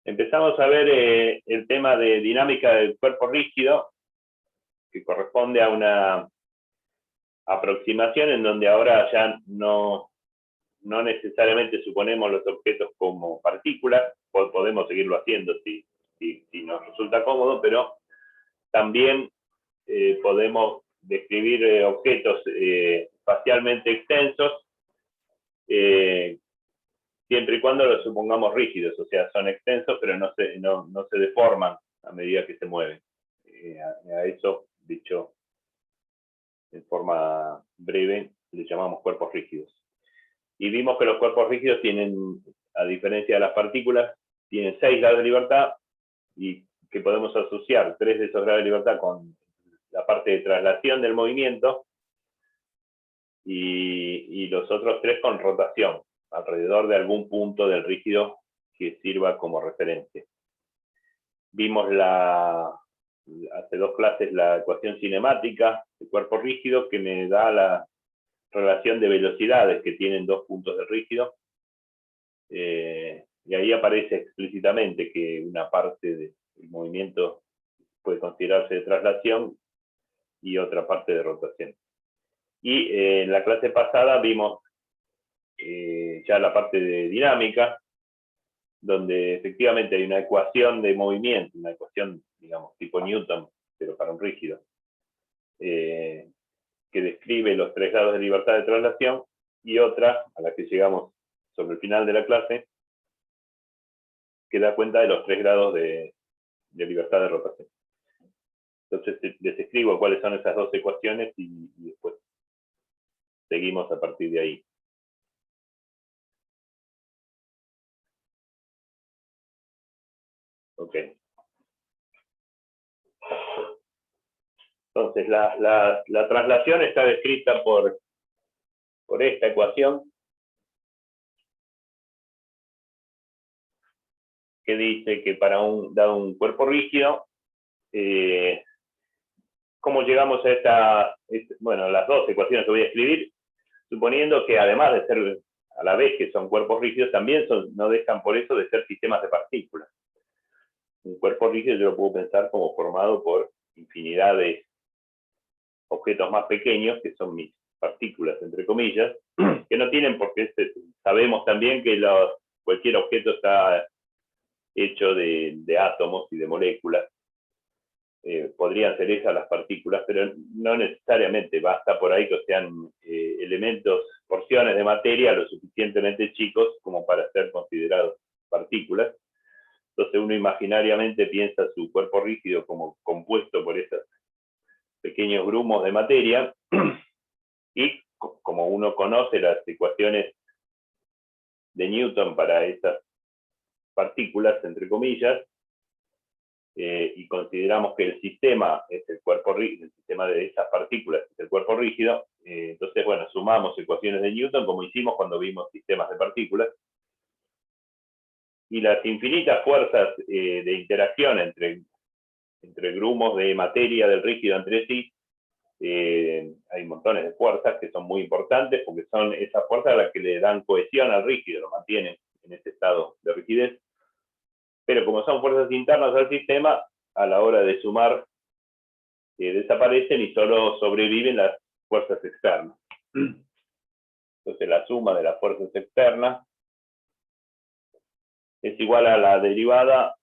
Empezamos a ver el tema de dinámica del cuerpo rígido, que corresponde a una aproximación en donde ahora ya no necesariamente suponemos los objetos como partículas, podemos seguirlo haciendo si nos resulta cómodo, pero también podemos describir objetos espacialmente extensos, siempre y cuando los supongamos rígidos, o sea, son extensos, pero no se deforman a medida que se mueven. A eso, dicho en forma breve, le llamamos cuerpos rígidos. Y vimos que los cuerpos rígidos tienen, a diferencia de las partículas, tienen 6 grados de libertad, y que podemos asociar 3 de esos grados de libertad con la parte de traslación del movimiento, y los otros 3 con rotación, alrededor de algún punto del rígido que sirva como referencia. Vimos hace 2 clases la ecuación cinemática del cuerpo rígido, que me da la relación de velocidades que tienen 2 puntos del rígido, y ahí aparece explícitamente que una parte del movimiento puede considerarse de traslación y otra parte de rotación. Y en la clase pasada vimos ya la parte de dinámica, donde efectivamente hay una ecuación de movimiento, una ecuación, digamos, tipo Newton, pero para un rígido, que describe los 3 grados de libertad de traslación, y otra, a la que llegamos sobre el final de la clase, que da cuenta de los 3 grados de libertad de rotación. Entonces les escribo cuáles son esas 2 ecuaciones y después seguimos a partir de ahí. Ok. Entonces, la traslación está descrita por esta ecuación, que dice que para dado un cuerpo rígido, ¿cómo llegamos a las 2 ecuaciones que voy a escribir? Suponiendo que además de ser a la vez que son cuerpos rígidos, también no dejan por eso de ser sistemas de partículas. Un cuerpo rígido yo lo puedo pensar como formado por infinidad de objetos más pequeños, que son mis partículas, entre comillas, que no tienen por qué, sabemos también que cualquier objeto está hecho de átomos y de moléculas. Podrían ser esas las partículas, pero no necesariamente, basta por ahí que sean elementos, porciones de materia lo suficientemente chicos como para ser considerados partículas. Entonces uno imaginariamente piensa su cuerpo rígido como compuesto por esos pequeños grumos de materia, y como uno conoce las ecuaciones de Newton para esas partículas, entre comillas, y consideramos que el sistema es el cuerpo rígido, el sistema de esas partículas es el cuerpo rígido, entonces, bueno, sumamos ecuaciones de Newton como hicimos cuando vimos sistemas de partículas, y las infinitas fuerzas de interacción entre grumos de materia del rígido entre sí, hay montones de fuerzas que son muy importantes, porque son esas fuerzas las que le dan cohesión al rígido, lo mantienen en ese estado de rigidez. Pero como son fuerzas internas al sistema, a la hora de sumar desaparecen y solo sobreviven las fuerzas externas. Entonces la suma de las fuerzas externas es igual a la derivada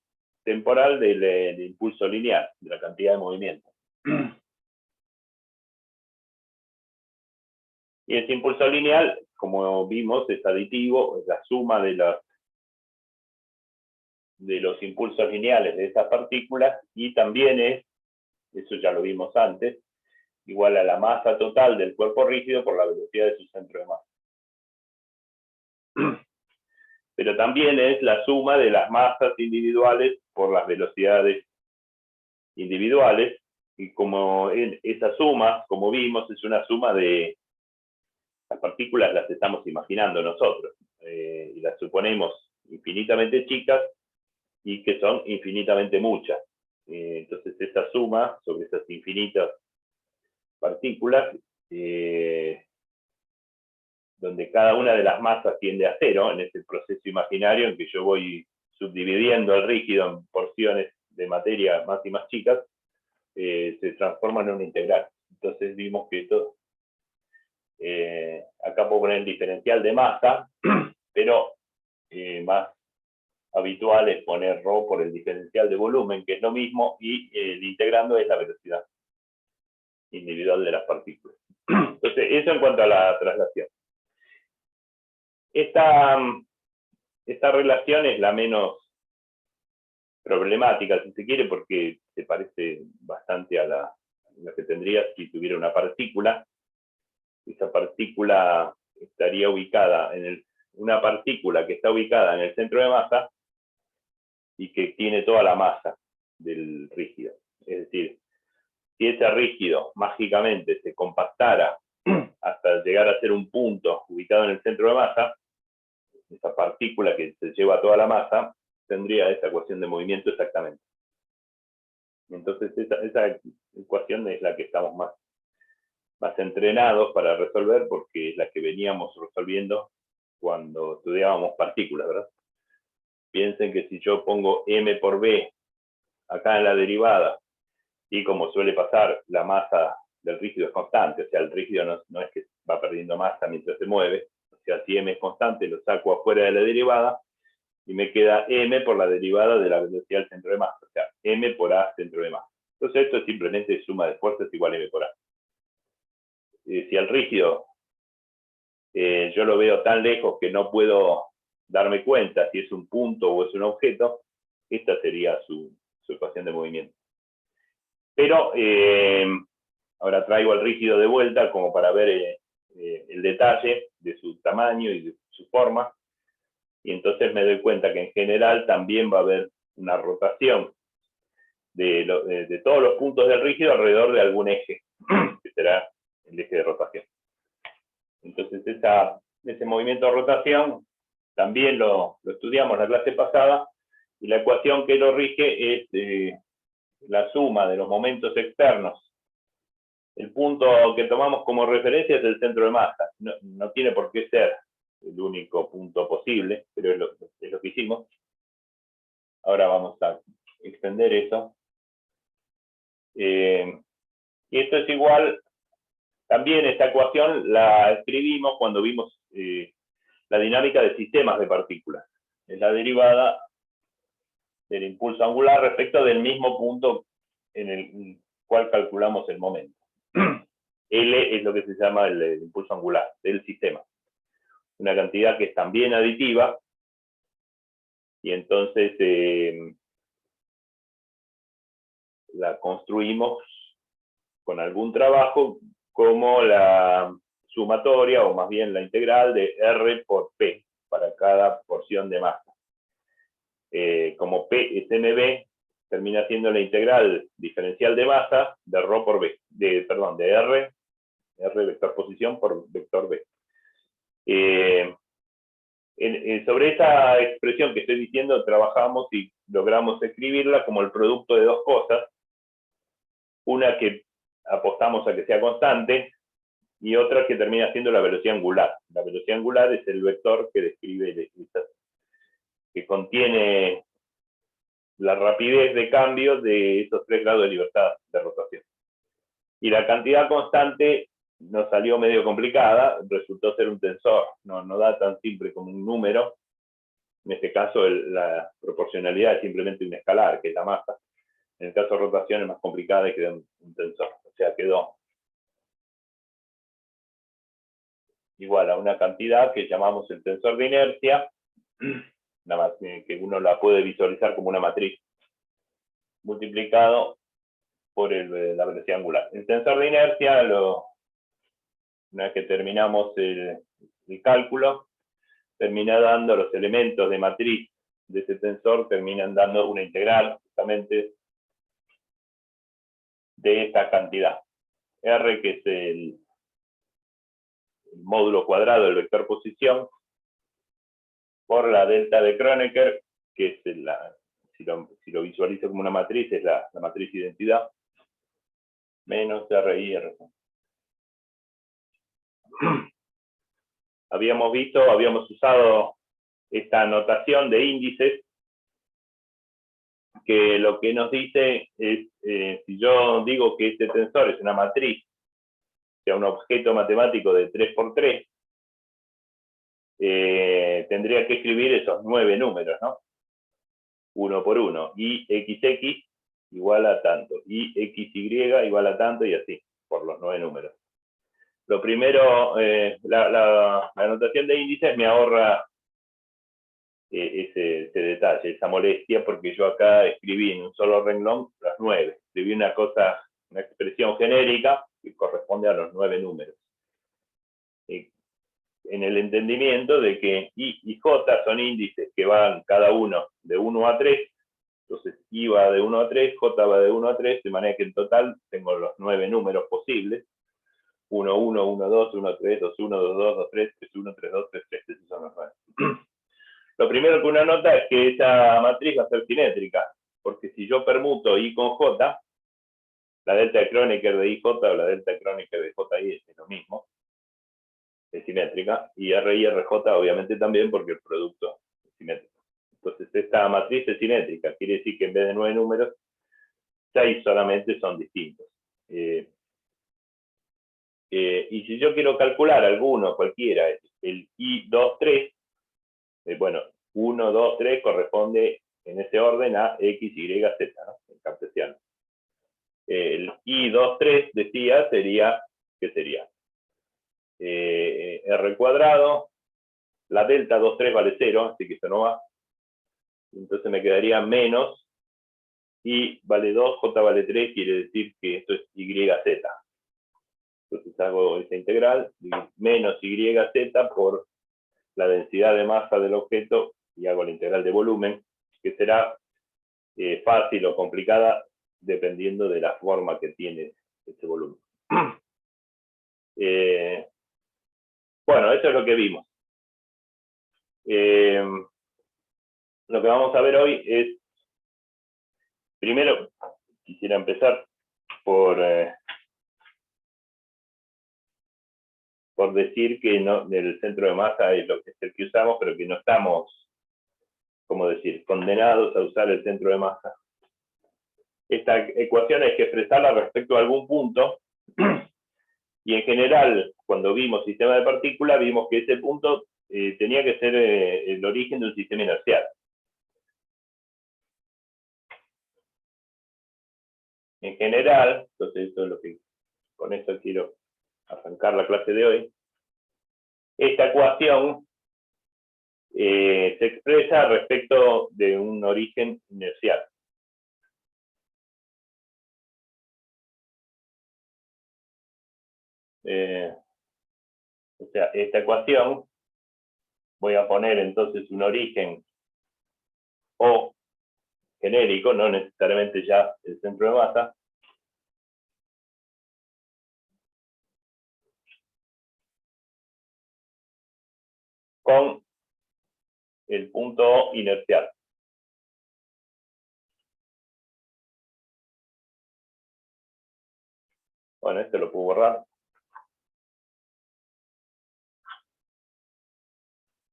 temporal del impulso lineal, de la cantidad de movimiento. Y ese impulso lineal, como vimos, es aditivo, es la suma de los impulsos lineales de esas partículas, y también es, eso ya lo vimos antes, igual a la masa total del cuerpo rígido por la velocidad de su centro de masa. Pero también es la suma de las masas individuales por las velocidades individuales, y como esa suma, como vimos, es una suma de las partículas, las estamos imaginando nosotros, y las suponemos infinitamente chicas y que son infinitamente muchas. Entonces esa suma sobre esas infinitas partículas, donde cada una de las masas tiende a cero, en ese proceso imaginario en que yo voy subdividiendo el rígido en porciones de materia más y más chicas, se transforma en un integral. Entonces vimos que esto, acá puedo poner el diferencial de masa, pero más habitual es poner ρ por el diferencial de volumen, que es lo mismo, y el integrando es la velocidad individual de las partículas. Entonces, eso en cuanto a la traslación. Esta relación es la menos problemática, si se quiere, porque se parece bastante a lo que tendría si tuviera una partícula. Esa partícula estaría ubicada una partícula que está ubicada en el centro de masa y que tiene toda la masa del rígido. Es decir, si ese rígido mágicamente se compactara hasta llegar a ser un punto ubicado en el centro de masa, esa partícula que se lleva toda la masa tendría esa ecuación de movimiento exactamente. Entonces esa ecuación es la que estamos más entrenados para resolver, porque es la que veníamos resolviendo cuando estudiábamos partículas, ¿verdad? Piensen que si yo pongo m por b acá en la derivada, y como suele pasar, la masa del rígido es constante, o sea, el rígido no es que va perdiendo masa mientras se mueve, o sea, si m es constante, lo saco afuera de la derivada, y me queda m por la derivada de la velocidad del centro de masa, o sea, m por a centro de masa. Entonces esto es simplemente suma de fuerzas igual a m por a. Si el rígido yo lo veo tan lejos que no puedo darme cuenta si es un punto o es un objeto, esta sería su ecuación de movimiento. Pero ahora traigo al rígido de vuelta como para ver el detalle de su tamaño y de su forma, y entonces me doy cuenta que en general también va a haber una rotación de todos los puntos del rígido alrededor de algún eje, que será el eje de rotación. Entonces ese movimiento de rotación también lo estudiamos la clase pasada, y la ecuación que lo rige es la suma de los momentos externos. El punto que tomamos como referencia es el centro de masa. No tiene por qué ser el único punto posible, pero es lo que hicimos. Ahora vamos a extender eso. Y esto es igual, también esta ecuación la escribimos cuando vimos la dinámica de sistemas de partículas. Es la derivada del impulso angular respecto del mismo punto en el cual calculamos el momento. L es lo que se llama el impulso angular del sistema. Una cantidad que es también aditiva, y entonces la construimos con algún trabajo como la sumatoria, o más bien la integral de R por P, para cada porción de masa. Como P es mb, termina siendo la integral diferencial de masa de ρ por B, de R vector posición por vector B. Sobre esa expresión que estoy diciendo, trabajamos y logramos escribirla como el producto de dos cosas. Una que apostamos a que sea constante, y otra que termina siendo la velocidad angular. La velocidad angular es el vector que describe, que contiene la rapidez de cambio de esos 3 grados de libertad de rotación. Y la cantidad constante nos salió medio complicada, resultó ser un tensor, no da tan simple como un número. En este caso la proporcionalidad es simplemente un escalar, que es la masa. En el caso de rotación es más complicada y queda un tensor, o sea, quedó igual a una cantidad que llamamos el tensor de inercia, que uno la puede visualizar como una matriz, multiplicado por la velocidad angular. El tensor de inercia, una vez que terminamos el cálculo, termina dando los elementos de matriz de ese tensor, terminan dando una integral justamente de esta cantidad. R, que es el módulo cuadrado del vector posición, por la delta de Kronecker, que es si lo visualizo como una matriz, es la matriz identidad, menos RIR. Habíamos usado esta notación de índices que lo que nos dice es, si yo digo que este tensor es una matriz, o sea, un objeto matemático de 3×3, tendría que escribir esos 9 números, ¿no? Uno por uno. Y XX igual a tanto. Y XY igual a tanto y así, por los 9 números. Lo primero, la anotación de índices me ahorra ese detalle, esa molestia, porque yo acá escribí en un solo renglón las 9. Escribí una expresión genérica que corresponde a los 9 números. En el entendimiento de que I y J son índices que van cada uno de 1 a 3, entonces I va de 1 a 3, J va de 1 a 3, de manera que en total tengo los 9 números posibles. 1, 1, 1, 2, 1, 3, 2, 1, 2, 2, 2, 3, 3, 1, 3, 2, 3, 3. Esos son los 9. Lo primero que uno nota es que esa matriz va a ser simétrica, porque si yo permuto I con J, la delta de Kronecker de IJ o la delta de Kronecker de JI es lo mismo, es simétrica, y R y RJ obviamente también porque el producto es simétrico. Entonces esta matriz es simétrica, quiere decir que en vez de 9 números, 6 solamente son distintos. Y si yo quiero calcular alguno, cualquiera, el I23, bueno, 1, 2, 3 corresponde en ese orden a X, Y, Z, ¿no? En cartesiano. El I23 decía, ¿qué sería? R cuadrado, la delta 2,3 vale 0, así que esto no va. Entonces me quedaría menos, I vale 2, J vale 3, quiere decir que esto es YZ. Entonces hago esa integral, menos YZ por la densidad de masa del objeto, y hago la integral de volumen, que será fácil o complicada dependiendo de la forma que tiene este volumen. Bueno, eso es lo que vimos. Lo que vamos a ver hoy es, primero, quisiera empezar por decir que no, el centro de masa es lo que es el que usamos, pero que no estamos, ¿cómo decir?, condenados a usar el centro de masa. Esta ecuación hay que expresarla respecto a algún punto, y en general, cuando vimos sistema de partículas, vimos que ese punto tenía que ser el origen de un sistema inercial. En general, entonces esto es lo que con esto quiero arrancar la clase de hoy. Esta ecuación se expresa respecto de un origen inercial. O sea, esta ecuación, voy a poner entonces un origen O genérico, no necesariamente ya el centro de masa, con el punto O inercial. Bueno, esto lo puedo borrar.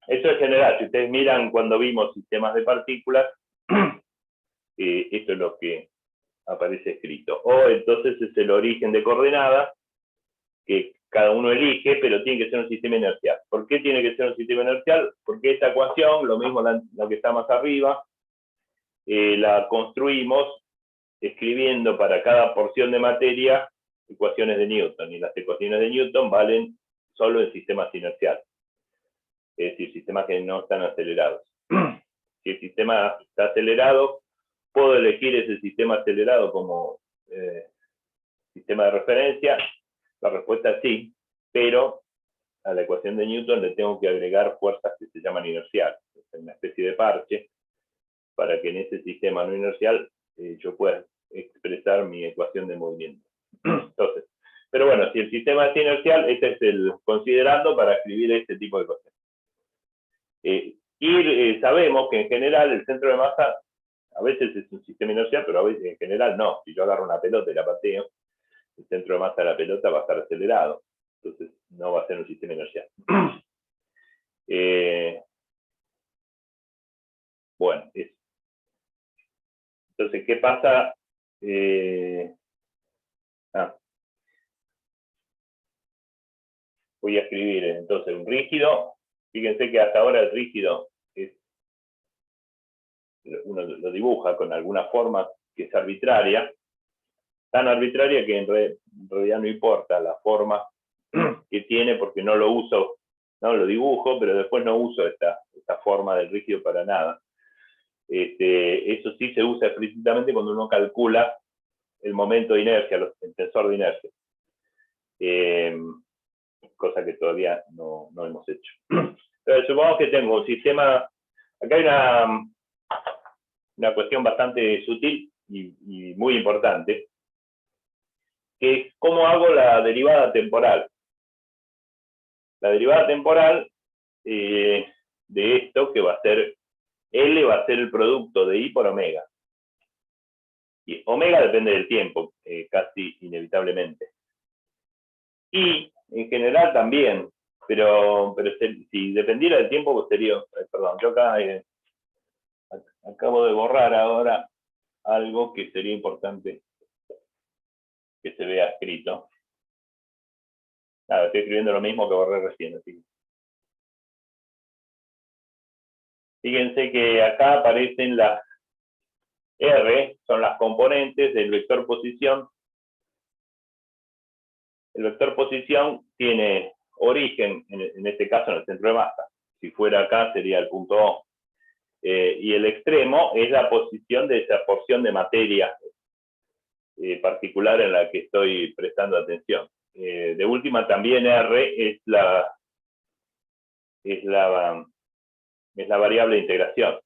Eso es general. Si ustedes miran cuando vimos sistemas de partículas, esto es lo que aparece escrito. O entonces es el origen de coordenadas que cada uno elige, pero tiene que ser un sistema inercial. ¿Por qué tiene que ser un sistema inercial? Porque esta ecuación, lo mismo la que está más arriba, la construimos escribiendo para cada porción de materia ecuaciones de Newton, y las ecuaciones de Newton valen solo en sistemas inerciales, es decir, sistemas que no están acelerados. Si el sistema está acelerado, puedo elegir ese sistema acelerado como sistema de referencia. La respuesta es sí, pero a la ecuación de Newton le tengo que agregar fuerzas que se llaman inerciales, es una especie de parche, para que en ese sistema no inercial yo pueda expresar mi ecuación de movimiento. Entonces, pero bueno, si el sistema es inercial, este es el considerando para escribir este tipo de cosas. Sabemos que en general el centro de masa a veces es un sistema inercial, pero a veces en general no. Si yo agarro una pelota y la pateo, el centro de masa de la pelota va a estar acelerado. Entonces no va a ser un sistema inercial. Bueno, eso. Entonces, ¿qué pasa? Voy a escribir entonces un rígido. Fíjense que hasta ahora el rígido uno lo dibuja con alguna forma que es arbitraria, tan arbitraria que en realidad no importa la forma que tiene porque no lo uso, no lo dibujo, pero después no uso esta forma del rígido para nada. Eso sí se usa explícitamente cuando uno calcula el momento de inercia, el tensor de inercia. Cosa que todavía no hemos hecho. Pero supongamos que tengo un sistema, acá hay una cuestión bastante sutil y muy importante, que es cómo hago la derivada temporal. La derivada temporal de esto, que va a ser L, va a ser el producto de I por omega. Y omega depende del tiempo, casi inevitablemente. Y en general también, pero si dependiera del tiempo, pues sería, perdón, yo acá acabo de borrar ahora algo que sería importante que se vea escrito. Nada, estoy escribiendo lo mismo que borré recién. Así. Fíjense que acá aparecen las R, son las componentes del vector posición. El vector posición tiene origen, en este caso, en el centro de masa. Si fuera acá, sería el punto O. Y el extremo es la posición de esa porción de materia particular en la que estoy prestando atención. De última, también R es la variable de integración.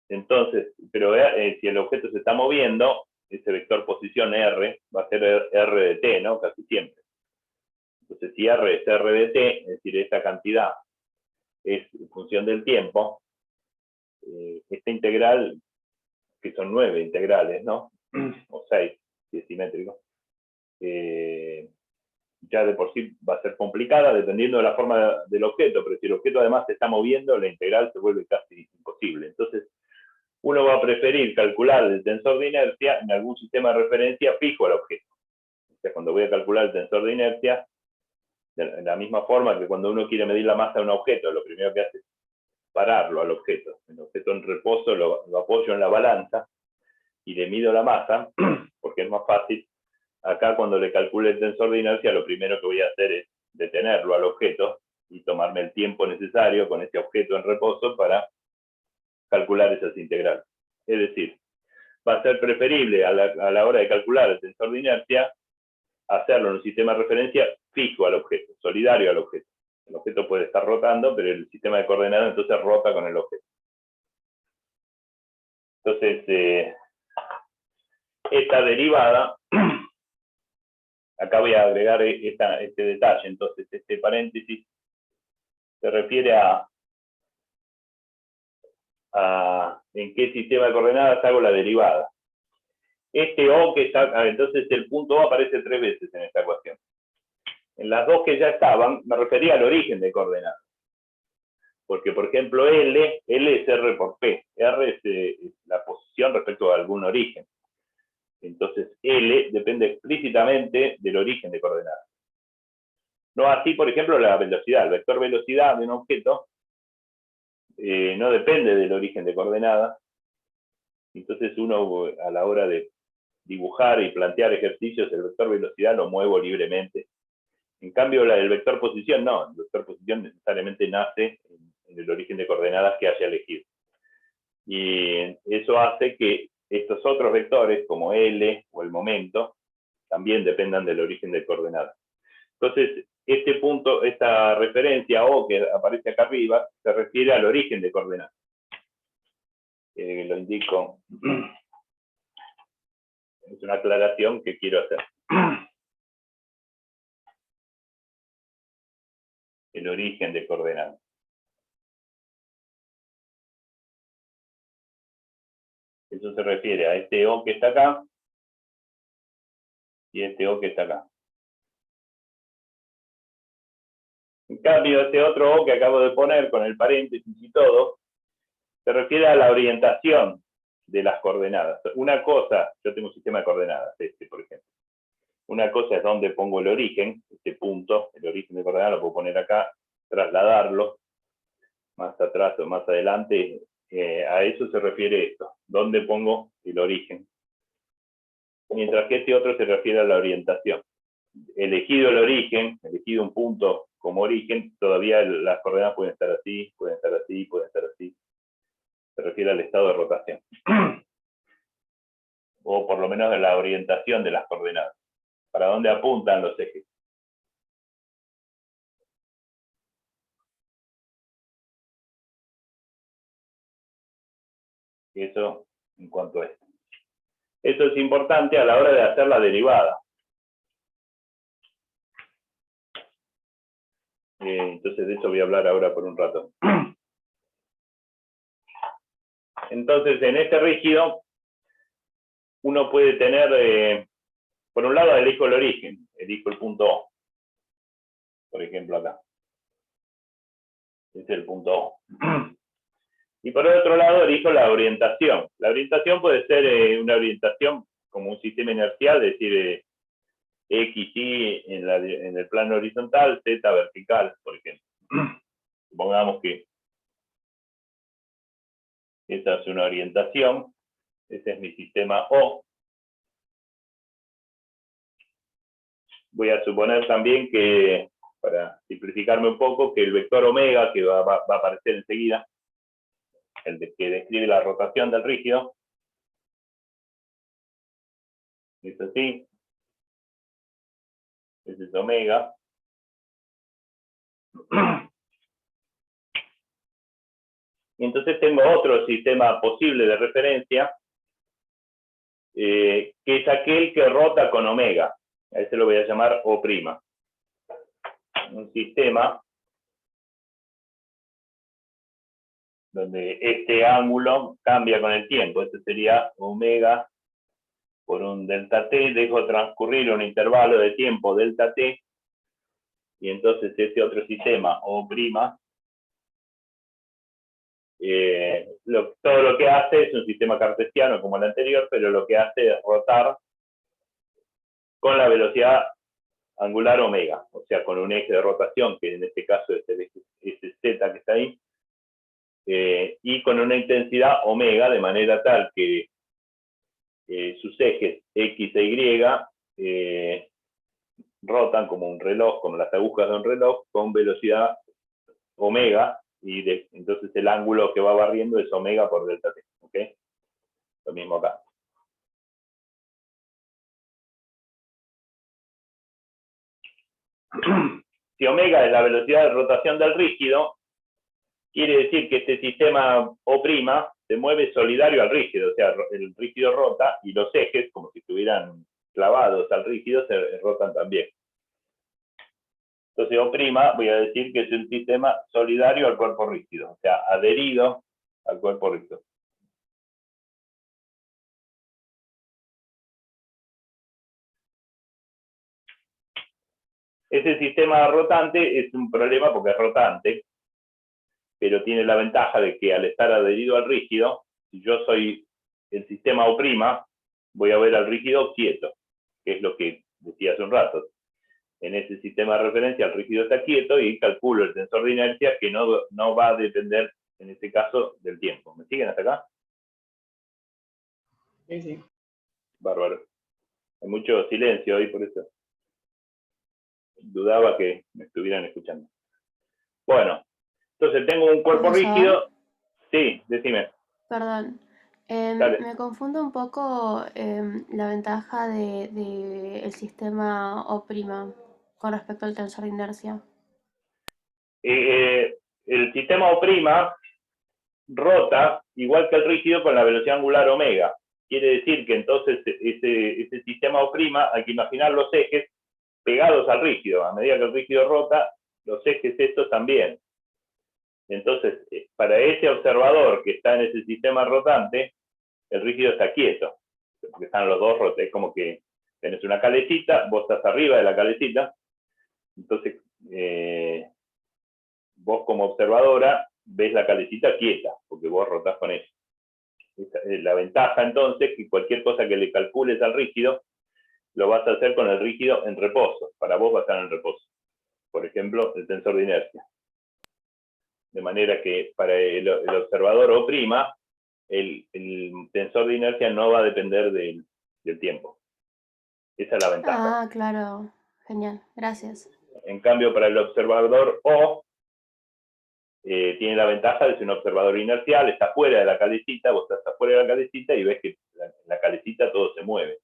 Entonces, pero si el objeto se está moviendo, ese vector posición R va a ser R de t, ¿no? Casi siempre. Entonces, si R es R de t, es decir, esta cantidad es en función del tiempo, esta integral, que son 9 integrales, ¿no? O 6, si es simétrico, ya de por sí va a ser complicada dependiendo de la forma del objeto, pero si el objeto además se está moviendo, la integral se vuelve casi imposible. Entonces, uno va a preferir calcular el tensor de inercia en algún sistema de referencia fijo al objeto. O sea, cuando voy a calcular el tensor de inercia, de la misma forma que cuando uno quiere medir la masa de un objeto, lo primero que hace es pararlo al objeto. El objeto en reposo lo apoyo en la balanza y le mido la masa, porque es más fácil. Acá cuando le calcule el tensor de inercia, lo primero que voy a hacer es detenerlo al objeto y tomarme el tiempo necesario con ese objeto en reposo para calcular esas integrales. Es decir, va a ser preferible a la hora de calcular el tensor de inercia hacerlo en un sistema de referencia fijo al objeto, solidario al objeto. El objeto puede estar rotando, pero el sistema de coordenadas entonces rota con el objeto. Entonces, esta derivada, acá voy a agregar este detalle, entonces este paréntesis se refiere a en qué sistema de coordenadas hago la derivada. Este O que está, entonces el punto O aparece 3 veces en esta ecuación. En las dos que ya estaban, me refería al origen de coordenadas. Porque, por ejemplo, L es R por P. R es la posición respecto a algún origen. Entonces, L depende explícitamente del origen de coordenadas. No así, por ejemplo, la velocidad. El vector velocidad de un objeto no depende del origen de coordenadas. Entonces, uno a la hora de dibujar y plantear ejercicios, el vector velocidad lo muevo libremente. En cambio, el vector posición no. El vector posición necesariamente nace en el origen de coordenadas que haya elegido. Y eso hace que estos otros vectores, como L o el momento, también dependan del origen de coordenadas. Entonces, este punto, esta referencia O que aparece acá arriba, se refiere al origen de coordenadas. Lo indico. Es una aclaración que quiero hacer. El origen de coordenadas. Eso se refiere a este O que está acá y este O que está acá. En cambio, este otro O que acabo de poner con el paréntesis y todo, se refiere a la orientación de las coordenadas. Una cosa, yo tengo un sistema de coordenadas, por ejemplo. Una cosa es donde pongo el origen, este punto, el origen de coordenadas lo puedo poner acá, trasladarlo más atrás o más adelante. A eso se refiere esto, donde pongo el origen. Mientras que este otro se refiere a la orientación. Elegido el origen, elegido un punto como origen, todavía las coordenadas pueden estar así, pueden estar así, pueden estar así. Se refiere al estado de rotación. O por lo menos de la orientación de las coordenadas. ¿Para dónde apuntan los ejes? Eso en cuanto a esto. Eso es importante a la hora de hacer la derivada. Entonces de eso voy a hablar ahora por un rato. Entonces en este rígido uno puede tener, por un lado elijo el origen, elijo el punto O. Por ejemplo acá. Este es el punto O. Y por el otro lado elijo la orientación. La orientación puede ser una orientación como un sistema inercial, es decir, X, Y en el plano horizontal, Z vertical, por ejemplo. Supongamos que esta es una orientación, ese es mi sistema O. Voy a suponer también que, para simplificarme un poco, que el vector omega, que va a aparecer enseguida, que describe la rotación del rígido, es así. Ese es omega. Y entonces tengo otro sistema posible de referencia, que es aquel que rota con omega. A ese lo voy a llamar O'. Un sistema donde este ángulo cambia con el tiempo. Este sería omega por un delta t. Dejo transcurrir un intervalo de tiempo delta t. Y entonces este otro sistema O', todo lo que hace es un sistema cartesiano como el anterior, pero lo que hace es rotar con la velocidad angular omega, o sea, con un eje de rotación, que en este caso es el eje Z que está ahí, y con una intensidad omega, de manera tal que sus ejes X e Y rotan como un reloj, como las agujas de un reloj, con velocidad omega, y entonces el ángulo que va barriendo es omega por delta t, ¿ok? Lo mismo acá. Si omega es la velocidad de rotación del rígido, quiere decir que este sistema O' se mueve solidario al rígido, o sea, el rígido rota y los ejes, como si estuvieran clavados al rígido, se rotan también. Entonces O' voy a decir que es un sistema solidario al cuerpo rígido, o sea, adherido al cuerpo rígido. Ese sistema rotante es un problema porque es rotante, pero tiene la ventaja de que al estar adherido al rígido, si yo soy el sistema O', voy a ver al rígido quieto, que es lo que decía hace un rato. En ese sistema de referencia el rígido está quieto y calculo el tensor de inercia que no va a depender, en este caso, del tiempo. ¿Me siguen hasta acá? Sí, sí. Bárbaro. Hay mucho silencio hoy, por eso dudaba que me estuvieran escuchando. Bueno, entonces tengo un cuerpo rígido. Sí, decime. Perdón, me confundo un poco la ventaja de el sistema O' con respecto al tensor de inercia. El sistema O' rota igual que el rígido con la velocidad angular omega. Quiere decir que entonces ese sistema O' hay que imaginar los ejes pegados al rígido. A medida que el rígido rota, los ejes estos también. Entonces, para ese observador que está en ese sistema rotante, el rígido está quieto, porque están los dos rotos. Es como que tenés una calecita, vos estás arriba de la calecita, entonces vos como observadora ves la calecita quieta, porque vos rotás con ella. La ventaja entonces que cualquier cosa que le calcules al rígido, lo vas a hacer con el rígido en reposo. Para vos va a estar en reposo. Por ejemplo, el tensor de inercia. De manera que para el observador O', el tensor de inercia no va a depender del tiempo. Esa es la ventaja. Ah, claro. Genial. Gracias. En cambio, para el observador O, tiene la ventaja de ser un observador inercial, está fuera de la calecita, vos estás afuera de la calecita y ves que en la calecita todo se mueve.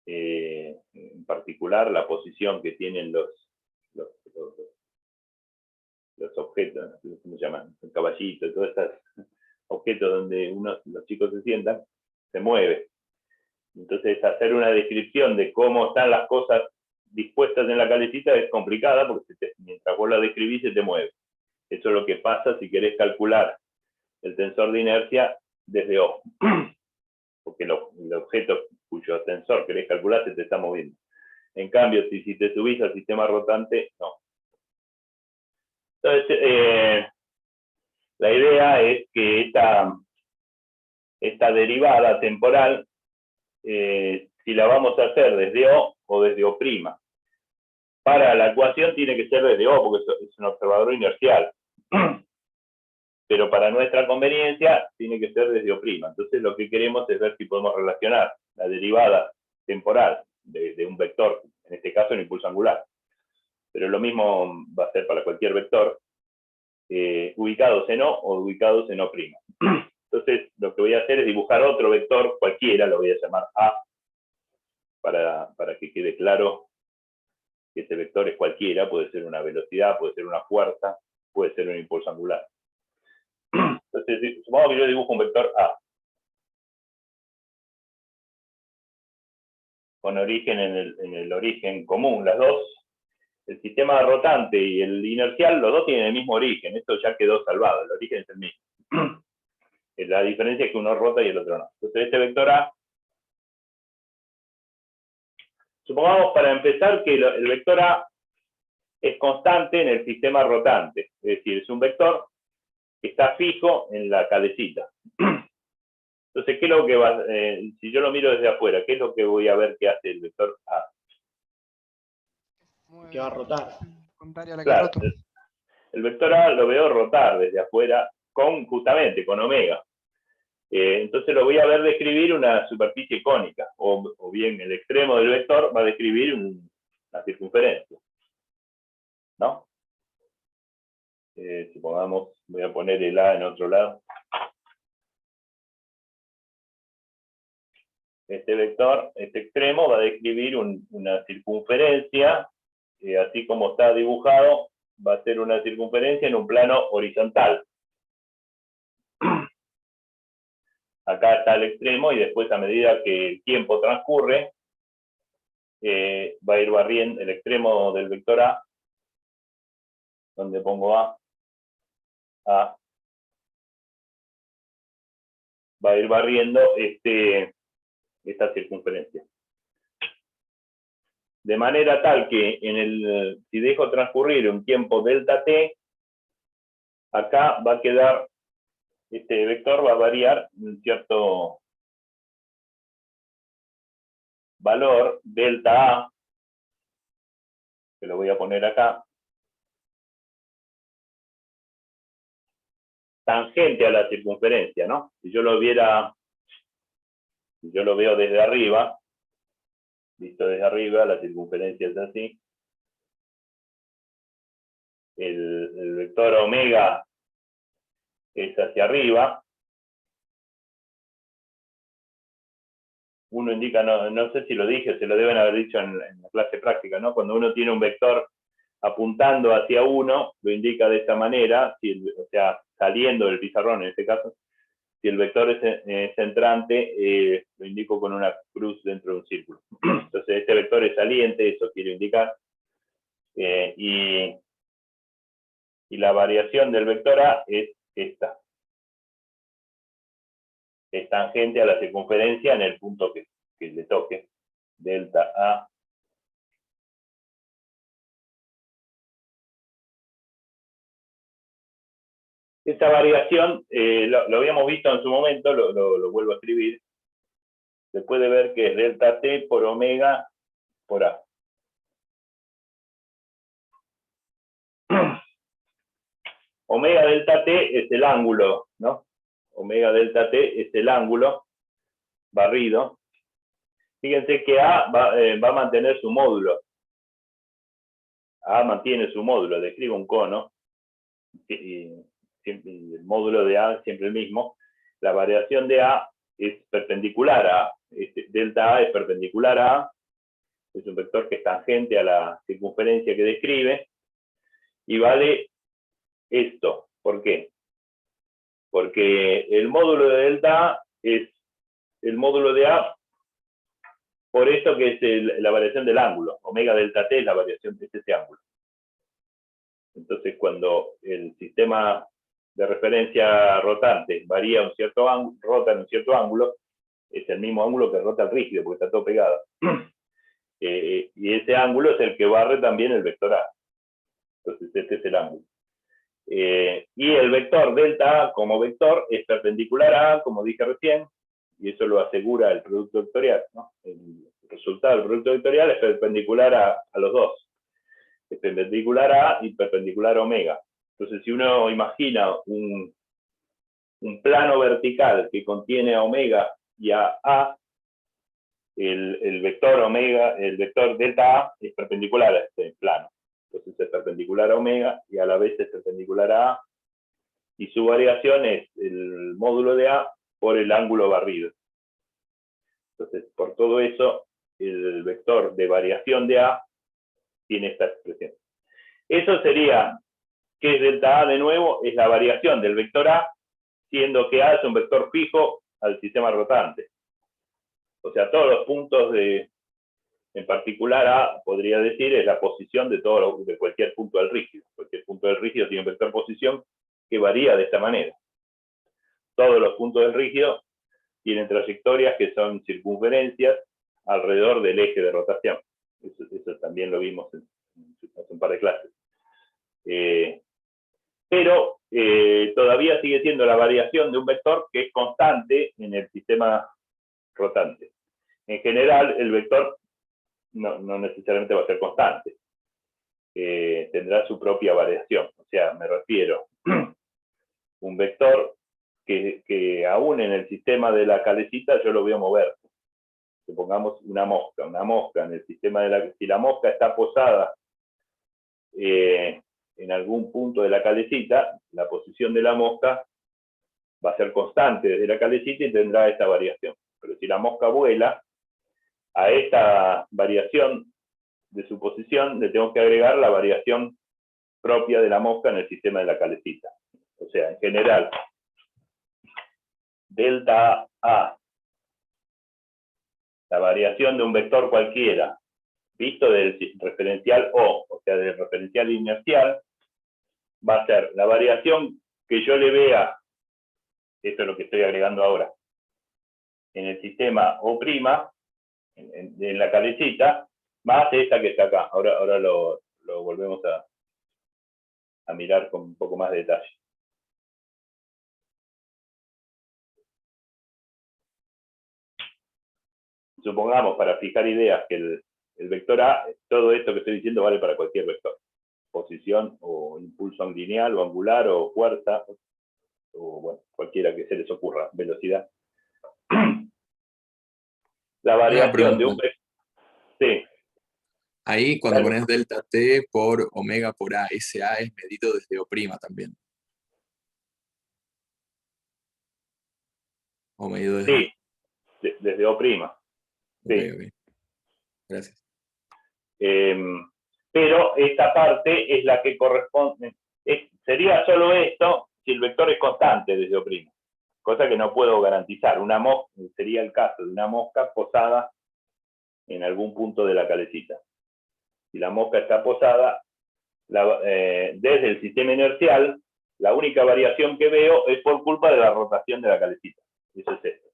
En particular, la posición que tienen los objetos, ¿cómo se llaman? El caballito, todos estos objetos donde los chicos se sientan, se mueve. Entonces, hacer una descripción de cómo están las cosas dispuestas en la calecita es complicada porque mientras vos la describís se te mueve. Eso es lo que pasa si querés calcular el tensor de inercia desde O. Porque el objeto cuyo tensor querés calcular se te está moviendo. En cambio, si te subís al sistema rotante, no. Entonces, la idea es que esta derivada temporal, si la vamos a hacer desde O desde O', para la ecuación tiene que ser desde O, porque es un observador inercial. Pero para nuestra conveniencia tiene que ser desde O'. Entonces lo que queremos es ver si podemos relacionar la derivada temporal de un vector, en este caso un impulso angular. Pero lo mismo va a ser para cualquier vector, ubicados en O o ubicados en O'. Entonces lo que voy a hacer es dibujar otro vector cualquiera, lo voy a llamar A, para que quede claro que ese vector es cualquiera, puede ser una velocidad, puede ser una fuerza, puede ser un impulso angular. Entonces, supongamos que yo dibujo un vector A, con origen en el origen común, las dos. El sistema rotante y el inercial, los dos tienen el mismo origen, esto ya quedó salvado, el origen es el mismo. La diferencia es que uno rota y el otro no. Entonces este vector A, supongamos para empezar que el vector A es constante en el sistema rotante, es decir, es un vector que está fijo en la calecita. Entonces, ¿qué es lo que va? Si yo lo miro desde afuera, ¿qué es lo que voy a ver que hace el vector A? Que va a rotar. Contraria a la que Claro, roto. el vector A lo veo rotar desde afuera justamente con omega. Entonces lo voy a ver describir una superficie cónica, o bien el extremo del vector va a describir una circunferencia, ¿no? Supongamos, voy a poner el A en otro lado. Este vector, este extremo, va a describir una circunferencia, así como está dibujado, va a ser una circunferencia en un plano horizontal. Acá está el extremo y después a medida que el tiempo transcurre, va a ir barriendo el extremo del vector A, donde pongo A, va a ir barriendo esta circunferencia. De manera tal que si dejo transcurrir un tiempo delta t, acá va a quedar, este vector va a variar un cierto valor, delta A, que lo voy a poner acá, tangente a la circunferencia, ¿no? Si yo lo veo desde arriba, visto desde arriba, la circunferencia es así. El vector omega es hacia arriba. Uno indica, no sé si lo dije, se lo deben haber dicho en la clase práctica, ¿no? Cuando uno tiene un vector apuntando hacia uno, lo indica de esta manera, o sea, saliendo del pizarrón en este caso. Si el vector es centrante, lo indico con una cruz dentro de un círculo. Entonces, este vector es saliente, eso quiero indicar. Y la variación del vector A es esta. Es tangente a la circunferencia en el punto que le toque. Delta A Esta variación, lo habíamos visto en su momento, lo vuelvo a escribir. Se puede ver que es delta t por omega por a. Omega delta t es el ángulo, ¿no? Omega delta t es el ángulo barrido. Fíjense que A va a mantener su módulo. A mantiene su módulo, describe un cono, y el módulo de A es siempre el mismo. La variación de A es perpendicular a A. Delta A es perpendicular a A, es un vector que es tangente a la circunferencia que describe, y vale esto. ¿Por qué? Porque el módulo de delta A es el módulo de A por esto que es la variación del ángulo. Omega delta t es la variación de ese ángulo. Entonces, cuando el sistema de referencia rotante varía un cierto ángulo, rota en un cierto ángulo, es el mismo ángulo que rota el rígido, porque está todo pegado. Y ese ángulo es el que barre también el vector A. Entonces, este es el ángulo. Y el vector delta A como vector es perpendicular a A, como dije recién, y eso lo asegura el producto vectorial, ¿no? El resultado del producto vectorial es perpendicular a los dos. Es perpendicular a A y perpendicular a omega. Entonces, si uno imagina un plano vertical que contiene a omega y a A, el vector omega, el vector delta A es perpendicular a este plano. Entonces es perpendicular a omega y a la vez es perpendicular a A, y su variación es el módulo de A por el ángulo barrido. Entonces, por todo eso, el vector de variación de A tiene esta expresión. Eso sería, ¿qué es delta A de nuevo? Es la variación del vector A, siendo que A es un vector fijo al sistema rotante. O sea, todos los puntos en particular A, podría decir, es la posición de cualquier punto del rígido. Cualquier punto del rígido tiene un vector posición que varía de esta manera. Todos los puntos del rígido tienen trayectorias que son circunferencias alrededor del eje de rotación. Eso también lo vimos hace un par de clases. Pero todavía sigue siendo la variación de un vector que es constante en el sistema rotante. En general, el vector no necesariamente va a ser constante. Tendrá su propia variación. O sea, me refiero un vector que aún en el sistema de la calecita yo lo voy a mover. Supongamos una mosca en el sistema de la... Si la mosca está posada en algún punto de la calecita, la posición de la mosca va a ser constante desde la calecita y tendrá esta variación. Pero si la mosca vuela, a esta variación de su posición le tengo que agregar la variación propia de la mosca en el sistema de la calecita. O sea, en general, delta A, la variación de un vector cualquiera, visto del referencial O sea, del referencial inercial, va a ser la variación que yo le vea, esto es lo que estoy agregando ahora, en el sistema O', en la calecita, más esta que está acá. Ahora lo volvemos a mirar con un poco más de detalle. Supongamos, para fijar ideas, que el vector A, todo esto que estoy diciendo vale para cualquier vector. Posición o impulso lineal o angular o fuerza, o bueno, cualquiera que se les ocurra, velocidad. La variación de un vector... Sí. Ahí, cuando pones delta t por omega por A, ese A es medido desde O' también. O medido desde... Sí, desde O'. Sí. Okay. Gracias. Pero esta parte es la que corresponde... sería solo esto si el vector es constante desde O'. Cosa que no puedo garantizar. Una mosca sería el caso de una mosca posada en algún punto de la calecita. Si la mosca está posada, desde el sistema inercial, la única variación que veo es por culpa de la rotación de la calecita. Eso es esto.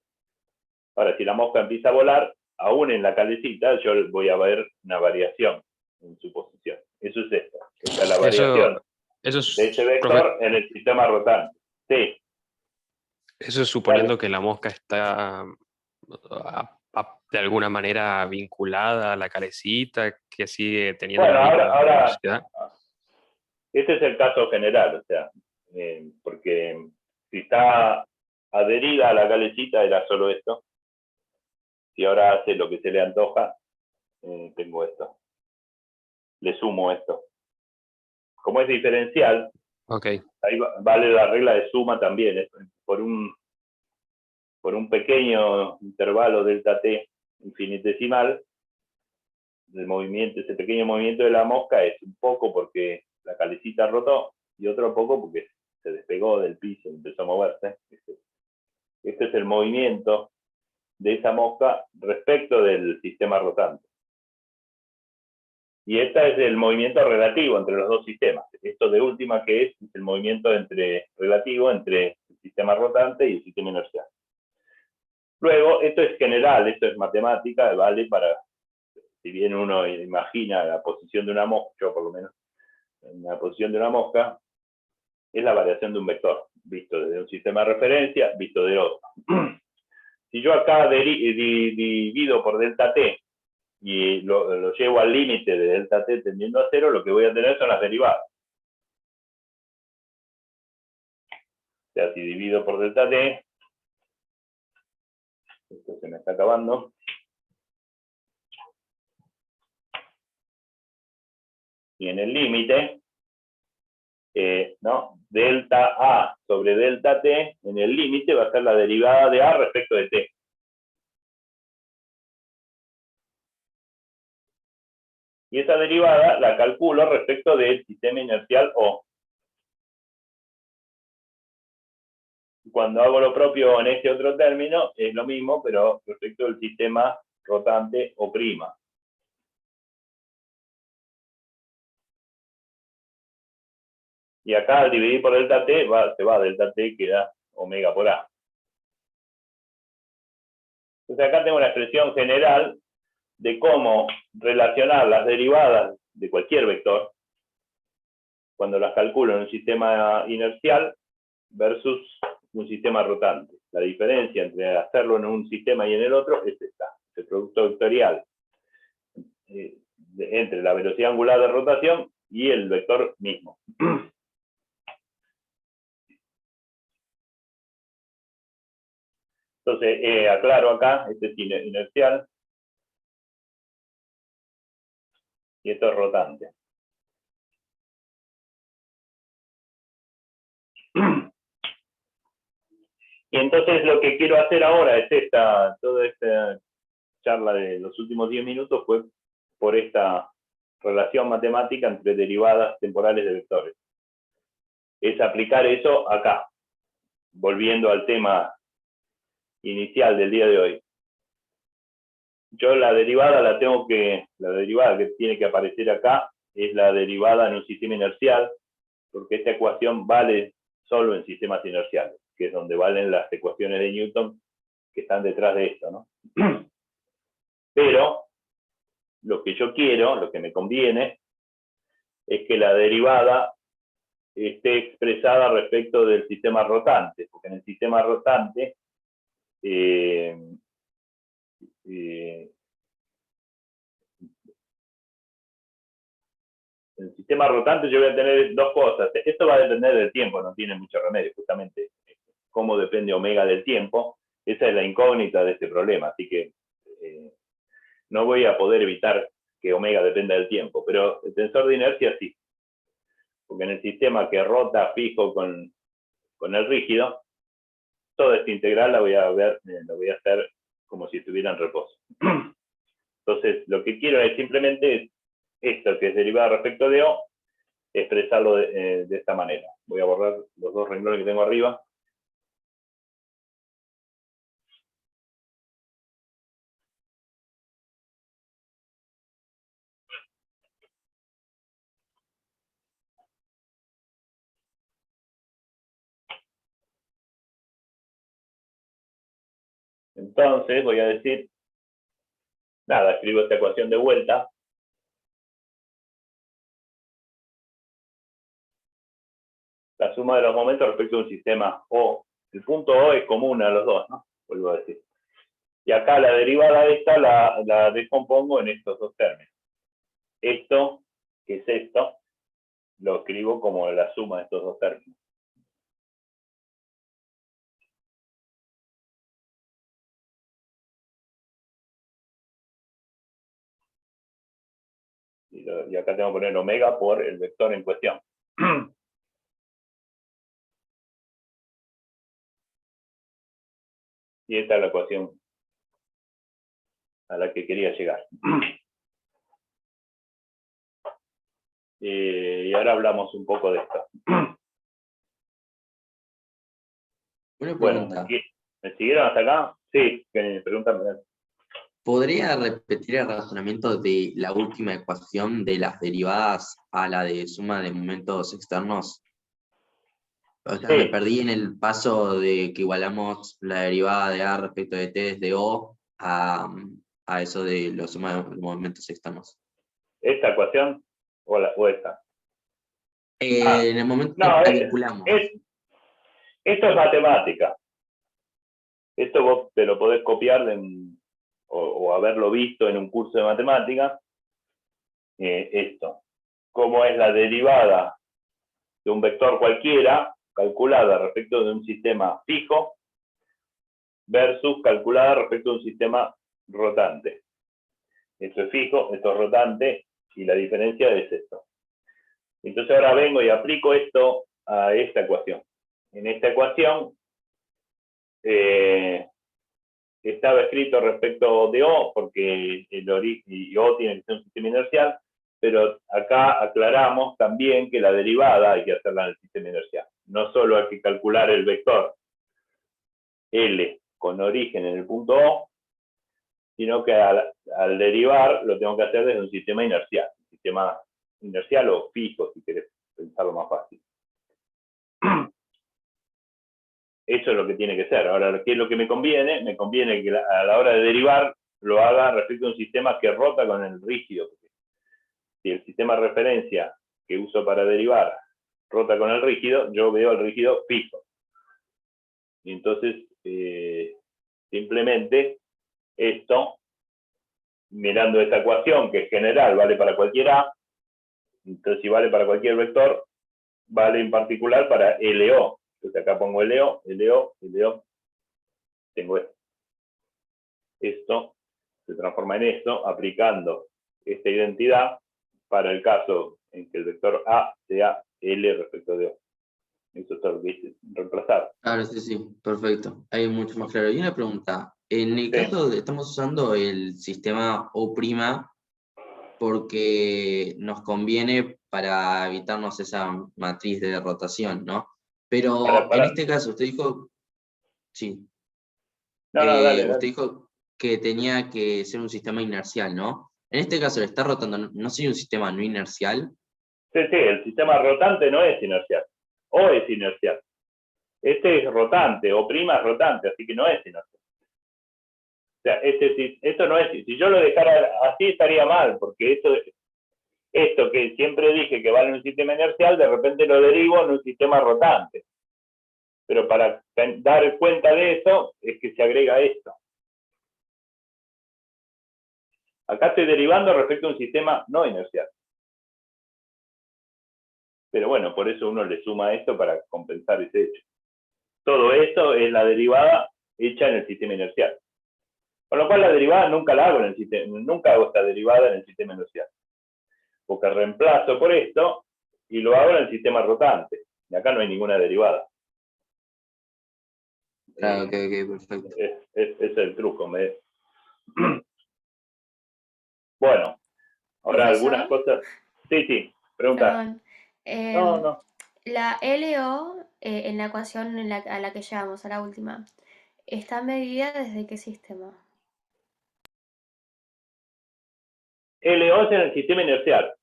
Ahora, si la mosca empieza a volar, aún en la calecita, yo voy a ver una variación en su posición. Eso es esto. Esta es la variación eso es, de ese vector en el sistema rotante. Sí. Eso es suponiendo que la mosca está de alguna manera vinculada a la calecita, que sigue teniendo Bueno, la misma ahora, velocidad. este es el caso general, o sea, porque si está adherida a la calecita era solo esto. Si ahora hace lo que se le antoja, tengo esto. Le sumo esto. Como es diferencial, Okay. ahí vale la regla de suma también. Por un pequeño intervalo delta t infinitesimal, el movimiento, ese pequeño movimiento de la mosca es un poco porque la calecita rotó y otro poco porque se despegó del piso y empezó a moverse. Este es el movimiento de esa mosca respecto del sistema rotante. Y este es el movimiento relativo entre los dos sistemas. Esto de última que es el movimiento relativo entre el sistema rotante y el sistema inercial. Luego, esto es general, esto es matemática, vale para, si bien uno imagina la posición de una mosca, yo por lo menos, en la posición de una mosca, es la variación de un vector, visto desde un sistema de referencia, visto de otro. Si yo acá divido por delta t y lo llevo al límite de delta t tendiendo a cero, lo que voy a tener son las derivadas. O sea, si divido por delta t, esto se me está acabando. Y en el límite, ¿no? Delta A sobre delta T, en el límite va a ser la derivada de A respecto de T. Y esa derivada la calculo respecto del sistema inercial O. Cuando hago lo propio en este otro término, es lo mismo, pero respecto del sistema rotante O'. Y acá al dividir por delta T, se va delta T, queda omega por A. Entonces acá tengo una expresión general de cómo relacionar las derivadas de cualquier vector cuando las calculo en un sistema inercial versus un sistema rotante. La diferencia entre hacerlo en un sistema y en el otro es esta, el producto vectorial entre la velocidad angular de rotación y el vector mismo. Entonces, aclaro acá, este es inercial y esto es rotante. Y entonces lo que quiero hacer ahora es toda esta charla de los últimos 10 minutos fue por esta relación matemática entre derivadas temporales de vectores. Es aplicar eso acá, volviendo al tema inicial del día de hoy. Yo la derivada la derivada que tiene que aparecer acá es la derivada en un sistema inercial, porque esta ecuación vale solo en sistemas inerciales, que es donde valen las ecuaciones de Newton que están detrás de esto, ¿no? Pero lo que yo quiero, lo que me conviene, es que la derivada esté expresada respecto del sistema rotante, porque en el sistema rotante en el sistema rotante yo voy a tener dos cosas. Esto va a depender del tiempo, no tiene mucho remedio, justamente cómo depende omega del tiempo. Esa es la incógnita de este problema, así que no voy a poder evitar que omega dependa del tiempo, pero el tensor de inercia sí, porque en el sistema que rota fijo con el rígido, toda esta integral la voy a hacer como si estuviera en reposo. Entonces, lo que quiero es simplemente esto que es derivada respecto de O, expresarlo de esta manera. Voy a borrar los dos renglones que tengo arriba. Entonces voy a decir, nada, escribo esta ecuación de vuelta. La la suma de los momentos respecto a un sistema O. El punto O es común a los dos, ¿no? Vuelvo a decir. Y acá la derivada de esta la descompongo en estos dos términos. Esto, que es esto, lo escribo como la suma de estos dos términos. Y acá tengo que poner omega por el vector en cuestión. Y esta es la ecuación a la que quería llegar. Y ahora hablamos un poco de esto. Una Bueno, pregunta. ¿me siguieron hasta acá? Sí, pregúntame. ¿Podría repetir el razonamiento de la última ecuación de las derivadas a la de suma de momentos externos? O sea, me Sí, perdí en el paso de que igualamos la derivada de A respecto de T desde O a eso de la suma de momentos externos. ¿esta ecuación o esta? En el momento No, que vinculamos. esto es matemática. Esto vos te lo podés copiar o haberlo visto en un curso de matemática. Esto. ¿Cómo es la derivada de un vector cualquiera calculada respecto de un sistema fijo versus calculada respecto de un sistema rotante? Esto es fijo, esto es rotante, y la diferencia es esto. Entonces ahora vengo y aplico esto a esta ecuación. En esta ecuación estaba escrito respecto de O, porque el origen y O tiene que ser un sistema inercial, pero acá aclaramos también que la derivada hay que hacerla en el sistema inercial. No solo hay que calcular el vector L con origen en el punto O, sino que al derivar lo tengo que hacer desde un sistema inercial o fijo, si querés pensarlo más fácil. Eso es lo que tiene que ser. Ahora, ¿qué es lo que me conviene? Me conviene que a la hora de derivar lo haga respecto a un sistema que rota con el rígido. Si el sistema de referencia que uso para derivar rota con el rígido, yo veo el rígido fijo. Y entonces, simplemente esto, mirando esta ecuación, que es general, vale para cualquier A, entonces si vale para cualquier vector, vale en particular para LO. Entonces acá pongo LO, tengo esto. Esto se transforma en esto, aplicando esta identidad para el caso en que el vector A sea L respecto de O. Eso es todo lo que hice, reemplazar. Claro, sí, perfecto. Ahí mucho más claro. Y una pregunta. En el caso de estamos usando el sistema O' porque nos conviene para evitarnos esa matriz de rotación, ¿no? Pero en este caso, usted dijo, sí, Dale. usted dijo que tenía que ser un sistema inercial, ¿no? En este caso, le está rotando, ¿no sería un sistema no inercial? Sí, el sistema rotante no es inercial. O es inercial. Este es rotante, O' es rotante, así que no es inercial. O sea, esto no es, si yo lo dejara así estaría mal, porque esto que siempre dije que vale en un sistema inercial, de repente lo derivo en un sistema rotante. Pero para dar cuenta de eso, es que se agrega esto. Acá estoy derivando respecto a un sistema no inercial. Pero bueno, por eso uno le suma esto para compensar ese hecho. Todo esto es la derivada hecha en el sistema inercial. Con lo cual la derivada nunca la hago en el sistema, nunca hago esta derivada en el sistema inercial. Porque reemplazo por esto y lo hago en el sistema rotante. Y acá no hay ninguna derivada. Claro, ok, perfecto. Ese es el truco. Bueno, ahora ¿Profesor? algunas cosas. Sí, pregunta. Perdón. No. La LO, en la ecuación a la que llegamos, a la última, ¿está medida desde qué sistema? LO es en el sistema inercial.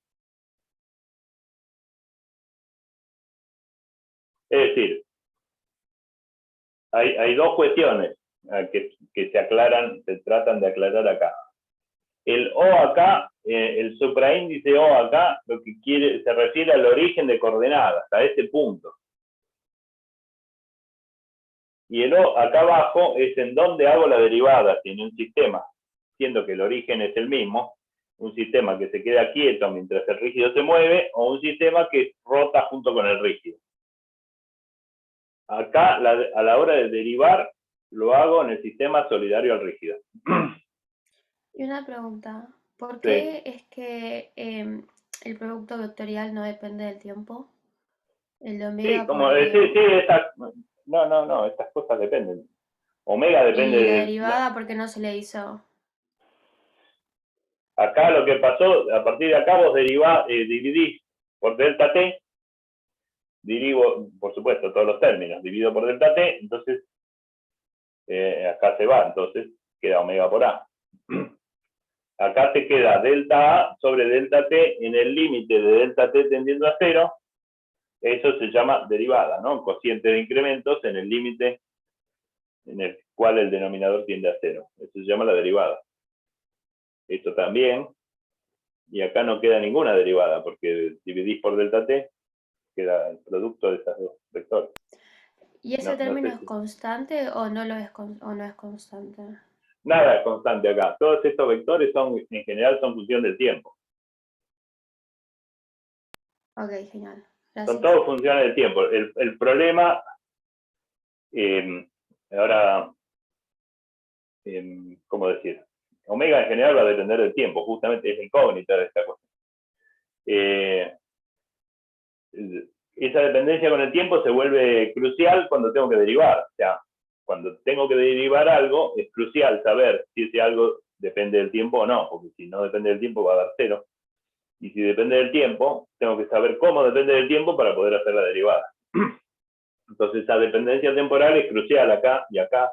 Es decir, hay dos cuestiones que se aclaran, se tratan de aclarar acá. El O acá, el supraíndice O acá, lo que se refiere al origen de coordenadas, a ese punto. Y el O acá abajo es en donde hago la derivada, si en un sistema, siendo que el origen es el mismo, un sistema que se queda quieto mientras el rígido se mueve, o un sistema que rota junto con el rígido. Acá, a la hora de derivar, lo hago en el sistema solidario al rígido. Y una pregunta, ¿por qué es que el producto vectorial no depende del tiempo? El de omega Sí, como por decir, sí, no, estas cosas dependen. Omega depende ¿Y la de... derivada por qué no se le hizo? Acá lo que pasó, a partir de acá vos dividís por delta t, derivo, por supuesto, todos los términos, divido por delta t, entonces acá se va, entonces queda omega por a. Acá te queda delta a sobre delta t en el límite de delta t tendiendo a 0. Eso se llama derivada, ¿no? Cociente de incrementos en el límite en el cual el denominador tiende a 0. Eso se llama la derivada. Esto también, y acá no queda ninguna derivada, porque dividís por delta t, queda el producto de estas dos vectores. ¿Y ese término sé es constante o no lo es o no es constante? Nada es constante acá. Todos estos vectores en general son función del tiempo. Ok, genial. Gracias. Son todos funciones del tiempo. El problema, ahora, ¿cómo decir? Omega en general va a depender del tiempo, justamente es la incógnita de esta cosa. Esa dependencia con el tiempo se vuelve crucial cuando tengo que derivar. O sea, cuando tengo que derivar algo, es crucial saber si ese algo depende del tiempo o no, porque si no depende del tiempo va a dar 0. Y si depende del tiempo, tengo que saber cómo depende del tiempo para poder hacer la derivada. Entonces, esa dependencia temporal es crucial acá y acá,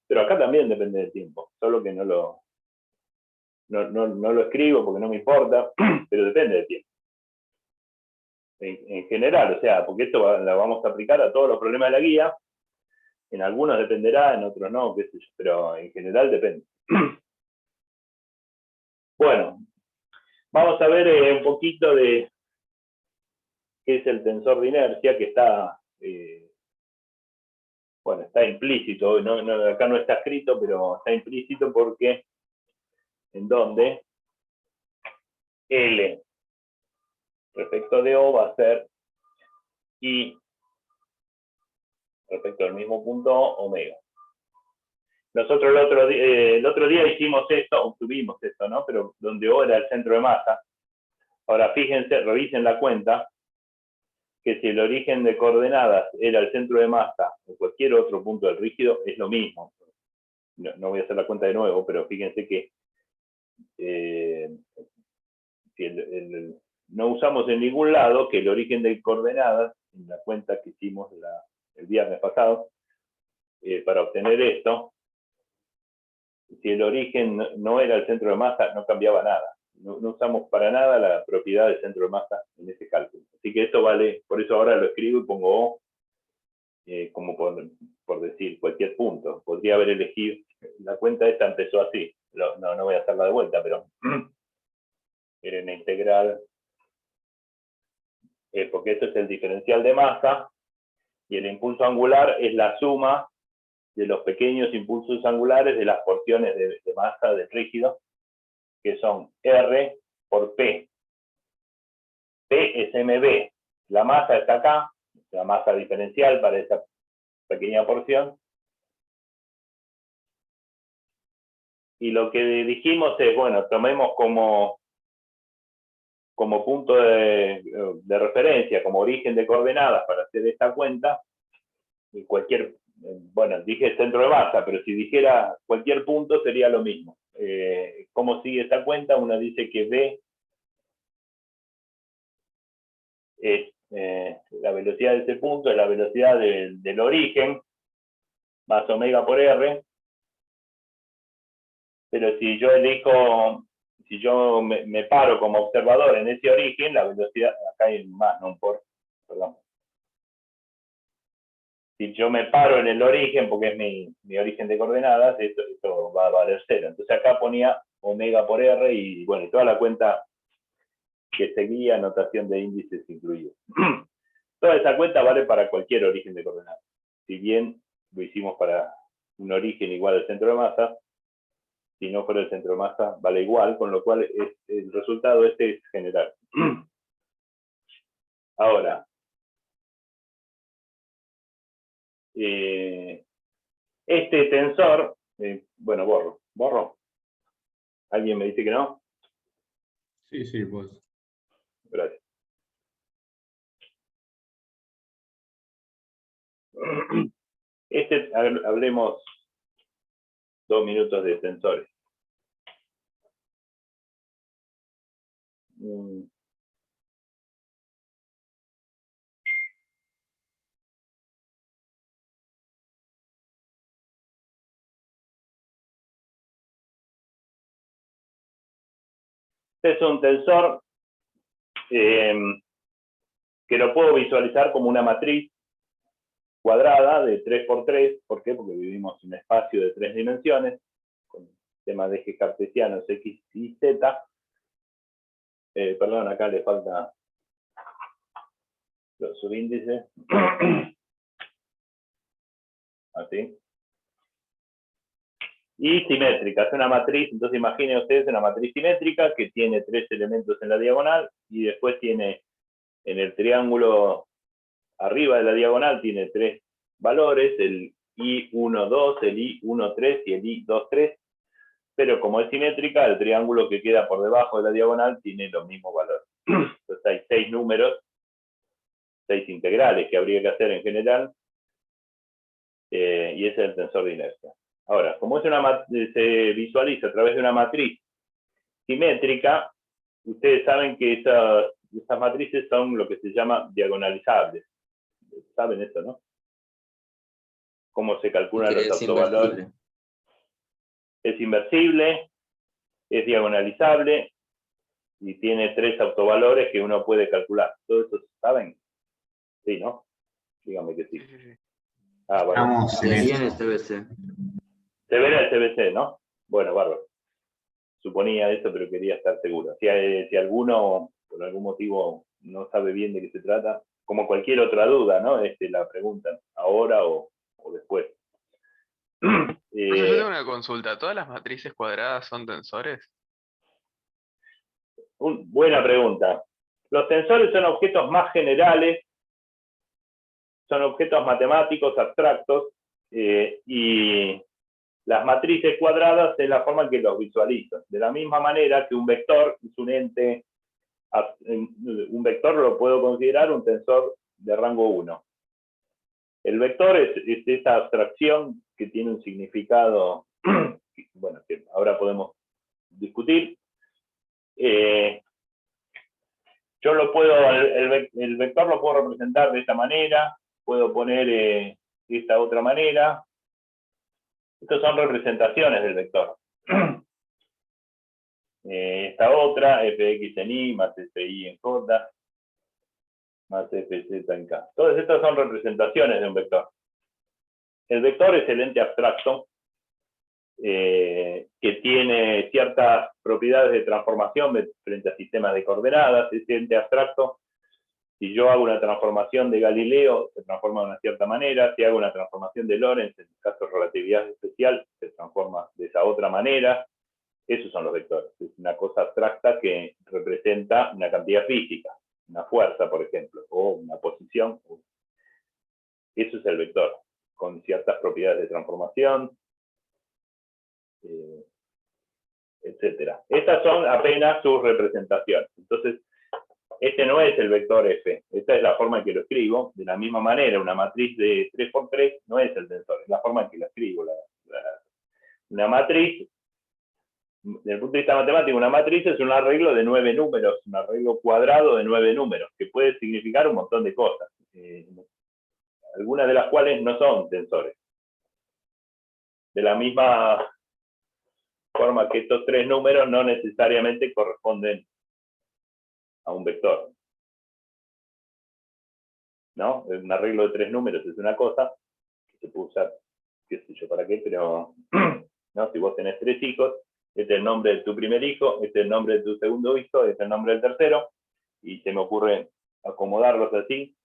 pero acá también depende del tiempo, solo que no lo escribo porque no me importa, pero depende del tiempo. En general, o sea, porque esto la vamos a aplicar a todos los problemas de la guía, en algunos dependerá, en otros no, qué sé yo, pero en general depende. Bueno, vamos a ver un poquito de qué es el tensor de inercia, que está, bueno, está implícito, acá no está escrito, pero está implícito porque en donde L respecto de O va a ser I respecto al mismo punto omega. Nosotros el otro día hicimos esto, obtuvimos esto, ¿no? Pero donde O era el centro de masa. Ahora fíjense, revisen la cuenta, que si el origen de coordenadas era el centro de masa o cualquier otro punto del rígido, es lo mismo. No voy a hacer la cuenta de nuevo, pero fíjense que si no usamos en ningún lado que el origen de coordenadas, en la cuenta que hicimos el viernes pasado, para obtener esto, si el origen no era el centro de masa, no cambiaba nada. No usamos para nada la propiedad del centro de masa en ese cálculo. Así que esto vale, por eso ahora lo escribo y pongo O, como por decir cualquier punto. Podría haber elegido, la cuenta esta empezó así, no voy a hacerla de vuelta, pero era una integral, porque esto es el diferencial de masa, y el impulso angular es la suma de los pequeños impulsos angulares de las porciones de masa del rígido, que son R por P. P es MB. La masa está acá, la masa diferencial para esa pequeña porción. Y lo que dijimos es, bueno, tomemos como punto de referencia, como origen de coordenadas para hacer esta cuenta, cualquier, bueno, dije centro de masa, pero si dijera cualquier punto sería lo mismo. ¿Cómo sigue esta cuenta? Uno dice que B es la velocidad de ese punto, es la velocidad del origen, más omega por R, pero si yo elijo, si yo me paro como observador en ese origen, la velocidad, acá hay más, no por, perdón. Si yo me paro en el origen, porque es mi origen de coordenadas, esto va a valer 0. Entonces acá ponía omega por R y bueno, toda la cuenta que seguía, notación de índices incluidos. Toda esa cuenta vale para cualquier origen de coordenadas. Si bien lo hicimos para un origen igual al centro de masa. Si no fuera el centro de masa, vale igual, con lo cual el resultado es general. Ahora, este tensor, bueno, borro. ¿Alguien me dice que no? Sí, pues. Gracias. Hablemos 2 minutos de tensores. Este es un tensor que lo puedo visualizar como una matriz cuadrada de 3 por 3. ¿Por qué? Porque vivimos en un espacio de 3 dimensiones, con temas de ejes cartesianos X y Z. Perdón, acá le falta los subíndices. Así. Y simétrica, es una matriz, entonces imaginen ustedes una matriz simétrica que tiene 3 elementos en la diagonal y después tiene en el triángulo arriba de la diagonal tiene 3 valores, el I1,2, el I1,3 y el I2,3, pero como es simétrica, el triángulo que queda por debajo de la diagonal tiene los mismos valores. Entonces hay 6 números, 6 integrales que habría que hacer en general, y ese es el tensor de inercia. Ahora, como se visualiza a través de una matriz simétrica, ustedes saben que esas matrices son lo que se llama diagonalizables. ¿Saben eso, no? ¿Cómo se calculan los autovalores? Es inversible, es diagonalizable y tiene 3 autovalores que uno puede calcular. ¿Todo eso saben? Sí, ¿no? Dígame que sí. Ah, bueno. Se vería en el CBC. Se verá el CBC, ¿no? Bueno, bárbaro. Suponía eso, pero quería estar seguro. Si alguno, por algún motivo, no sabe bien de qué se trata, como cualquier otra duda, ¿no? La preguntan ahora o después. Yo tengo una consulta. ¿Todas las matrices cuadradas son tensores? Buena pregunta. Los tensores son objetos más generales, son objetos matemáticos abstractos, y las matrices cuadradas es la forma en que los visualizo. De la misma manera que un vector es un ente, un vector lo puedo considerar un tensor de rango 1. El vector es esa abstracción que tiene un significado, bueno, que ahora podemos discutir. Yo el vector lo puedo representar de esta manera, puedo poner esta otra manera. Estas son representaciones del vector. Esta otra, fx en y más fi en j, más fz en k. Todas estas son representaciones de un vector. El vector es el ente abstracto que tiene ciertas propiedades de transformación frente a sistemas de coordenadas. Este ente abstracto, si yo hago una transformación de Galileo, se transforma de una cierta manera. Si hago una transformación de Lorentz, en el caso de relatividad especial, se transforma de esa otra manera. Esos son los vectores. Es una cosa abstracta que representa una cantidad física, una fuerza, por ejemplo, o una posición. Eso es el vector, con ciertas propiedades de transformación, etcétera. Estas son apenas sus representaciones. Entonces, este no es el vector f. Esta es la forma en que lo escribo. De la misma manera, una matriz de 3 por 3 no es el tensor, es la forma en que la escribo. Una matriz, desde el punto de vista matemático, una matriz es un arreglo de 9 números, un arreglo cuadrado de 9 números, que puede significar un montón de cosas, algunas de las cuales no son tensores. De la misma forma que estos 3 números no necesariamente corresponden a un vector, ¿no? Un arreglo de 3 números es una cosa que se puede usar, qué sé yo para qué, pero ¿no? Si vos tenés 3 hijos, este es el nombre de tu primer hijo, este es el nombre de tu segundo hijo, este es el nombre del tercero, y se me ocurre acomodarlos así.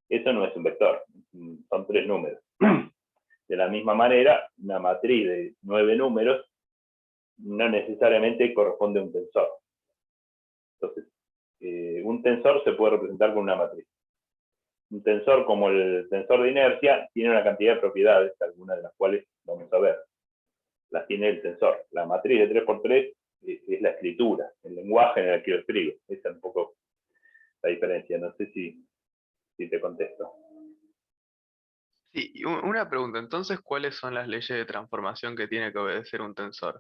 Eso no es un vector, son 3 números. De la misma manera, una matriz de 9 números no necesariamente corresponde a un tensor. Entonces, un tensor se puede representar con una matriz. Un tensor como el tensor de inercia tiene una cantidad de propiedades, algunas de las cuales vamos a ver. Las tiene el tensor. La matriz de 3×3 es la escritura, el lenguaje en el que lo escribo. Esa es un poco la diferencia. No sé si te contesto. Sí, y una pregunta, entonces, ¿cuáles son las leyes de transformación que tiene que obedecer un tensor?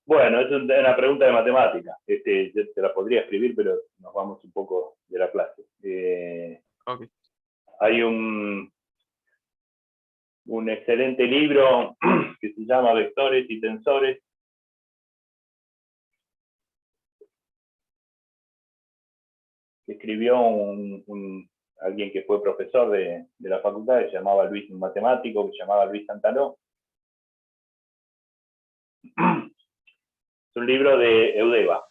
Bueno, es una pregunta de matemática. Yo te la podría escribir, pero nos vamos un poco de la clase. Okay. Hay un excelente libro que se llama Vectores y Tensores, que escribió alguien que fue profesor de la facultad, que se llamaba Luis, un matemático que se llamaba Luis Santaló. Es un libro de Eudeva.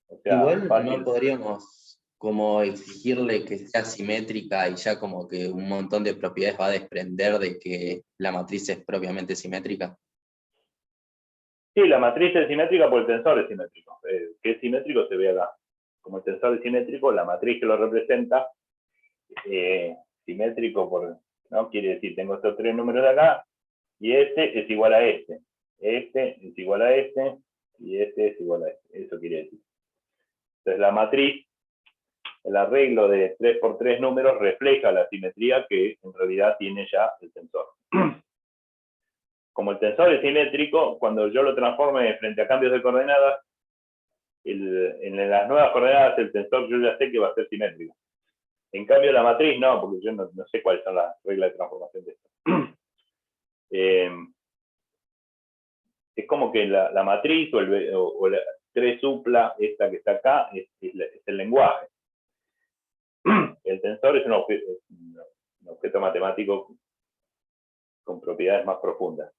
O sea, Igual fácil. no podríamos como exigirle que sea simétrica y ya como que un montón de propiedades va a desprender de que la matriz es propiamente simétrica. Sí, la matriz es simétrica porque el tensor es simétrico. Que es simétrico se ve acá. Como el tensor es simétrico, la matriz que lo representa, simétrico ¿no? Quiere decir, tengo estos 3 números de acá, y este es igual a este. Este es igual a este, y este es igual a este. Eso quiere decir. Entonces la matriz, el arreglo de 3×3 números refleja la simetría que en realidad tiene ya el tensor. Como el tensor es simétrico, cuando yo lo transforme frente a cambios de coordenadas, en las nuevas coordenadas el tensor yo ya sé que va a ser simétrico. En cambio la matriz no, porque yo no sé cuáles son las reglas de transformación de esto. Es como que la matriz o la 3 supla, esta que está acá, es el lenguaje. El tensor es un objeto matemático con propiedades más profundas.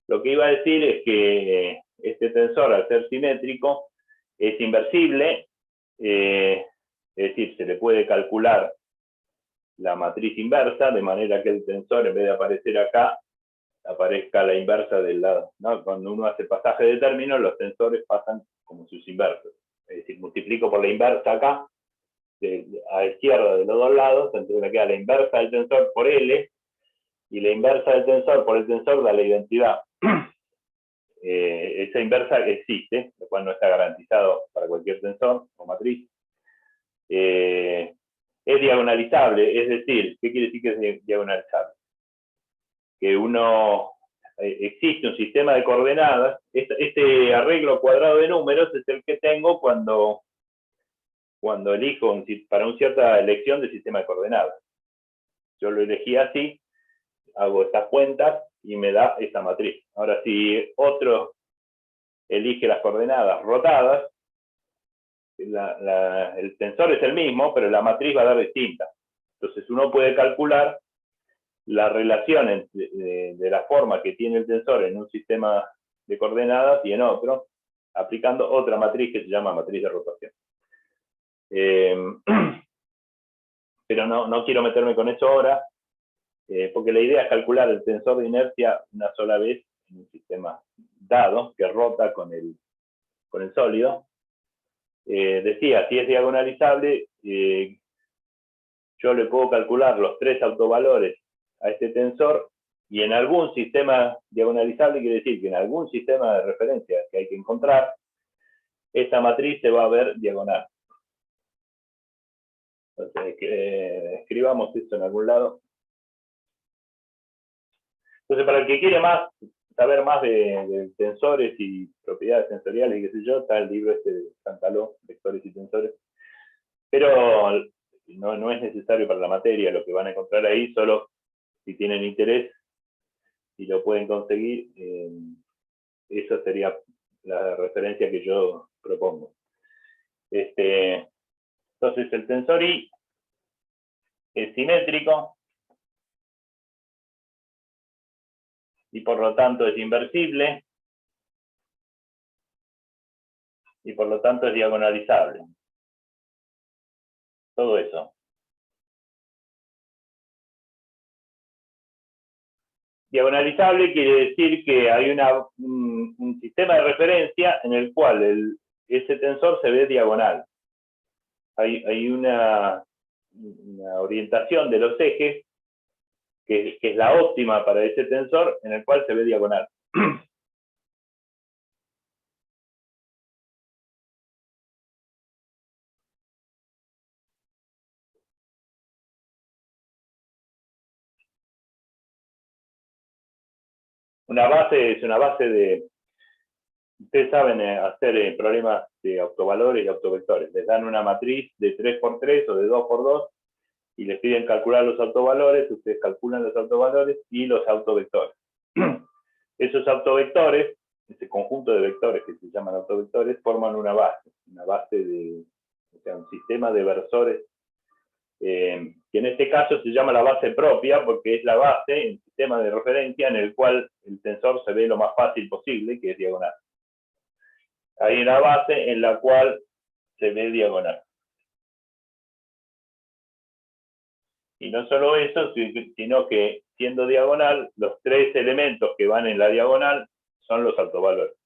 Lo que iba a decir es que este tensor, al ser simétrico, es inversible, es decir, se le puede calcular la matriz inversa, de manera que el tensor, en vez de aparecer acá, aparezca la inversa del lado, ¿no? Cuando uno hace pasaje de términos, los tensores pasan como sus inversos. Es decir, multiplico por la inversa acá, a la izquierda de los dos lados, entonces me queda la inversa del tensor por L, y la inversa del tensor por el tensor da la identidad. Esa inversa existe, lo cual no está garantizado para cualquier tensor o matriz. Es diagonalizable, es decir, ¿qué quiere decir que es diagonalizable? Que existe un sistema de coordenadas, este arreglo cuadrado de números es el que tengo cuando elijo para una cierta elección de sistema de coordenadas. Yo lo elegí así, hago estas cuentas y me da esta matriz. Ahora, si otro elige las coordenadas rotadas, el tensor es el mismo, pero la matriz va a dar distinta. Entonces uno puede calcular la relación de la forma que tiene el tensor en un sistema de coordenadas y en otro, aplicando otra matriz que se llama matriz de rotación. Pero no quiero meterme con eso ahora, porque la idea es calcular el tensor de inercia una sola vez en un sistema dado que rota con el sólido. Decía, si es diagonalizable, yo le puedo calcular los 3 autovalores a este tensor, y en algún sistema diagonalizable quiere decir que en algún sistema de referencia que hay que encontrar, esta matriz se va a ver diagonal. Entonces, escribamos esto en algún lado. Entonces, para el que quiere saber más de tensores y propiedades tensoriales y qué sé yo, está el libro este de Santaló, Vectores y Tensores. Pero no es necesario para la materia lo que van a encontrar ahí, solo si tienen interés y lo pueden conseguir, esa sería la referencia que yo propongo. Entonces, el tensor I es simétrico y por lo tanto es inversible y por lo tanto es diagonalizable. Todo eso. Diagonalizable quiere decir que hay un sistema de referencia en el cual ese tensor se ve diagonal. Hay una orientación de los ejes que es la óptima para ese tensor, en el cual se ve diagonal. Una base es una base de... Ustedes saben hacer problemas de autovalores y autovectores. Les dan una matriz de 3×3 o de 2×2 y les piden calcular los autovalores. Ustedes calculan los autovalores y los autovectores. Esos autovectores, ese conjunto de vectores que se llaman autovectores, forman una base de, o sea, un sistema de versores, que en este caso se llama la base propia, porque es la base, el sistema de referencia en el cual el tensor se ve lo más fácil posible, que es diagonal. Hay una base en la cual se ve diagonal. Y no solo eso, sino que siendo diagonal, los tres elementos que van en la diagonal son los autovalores.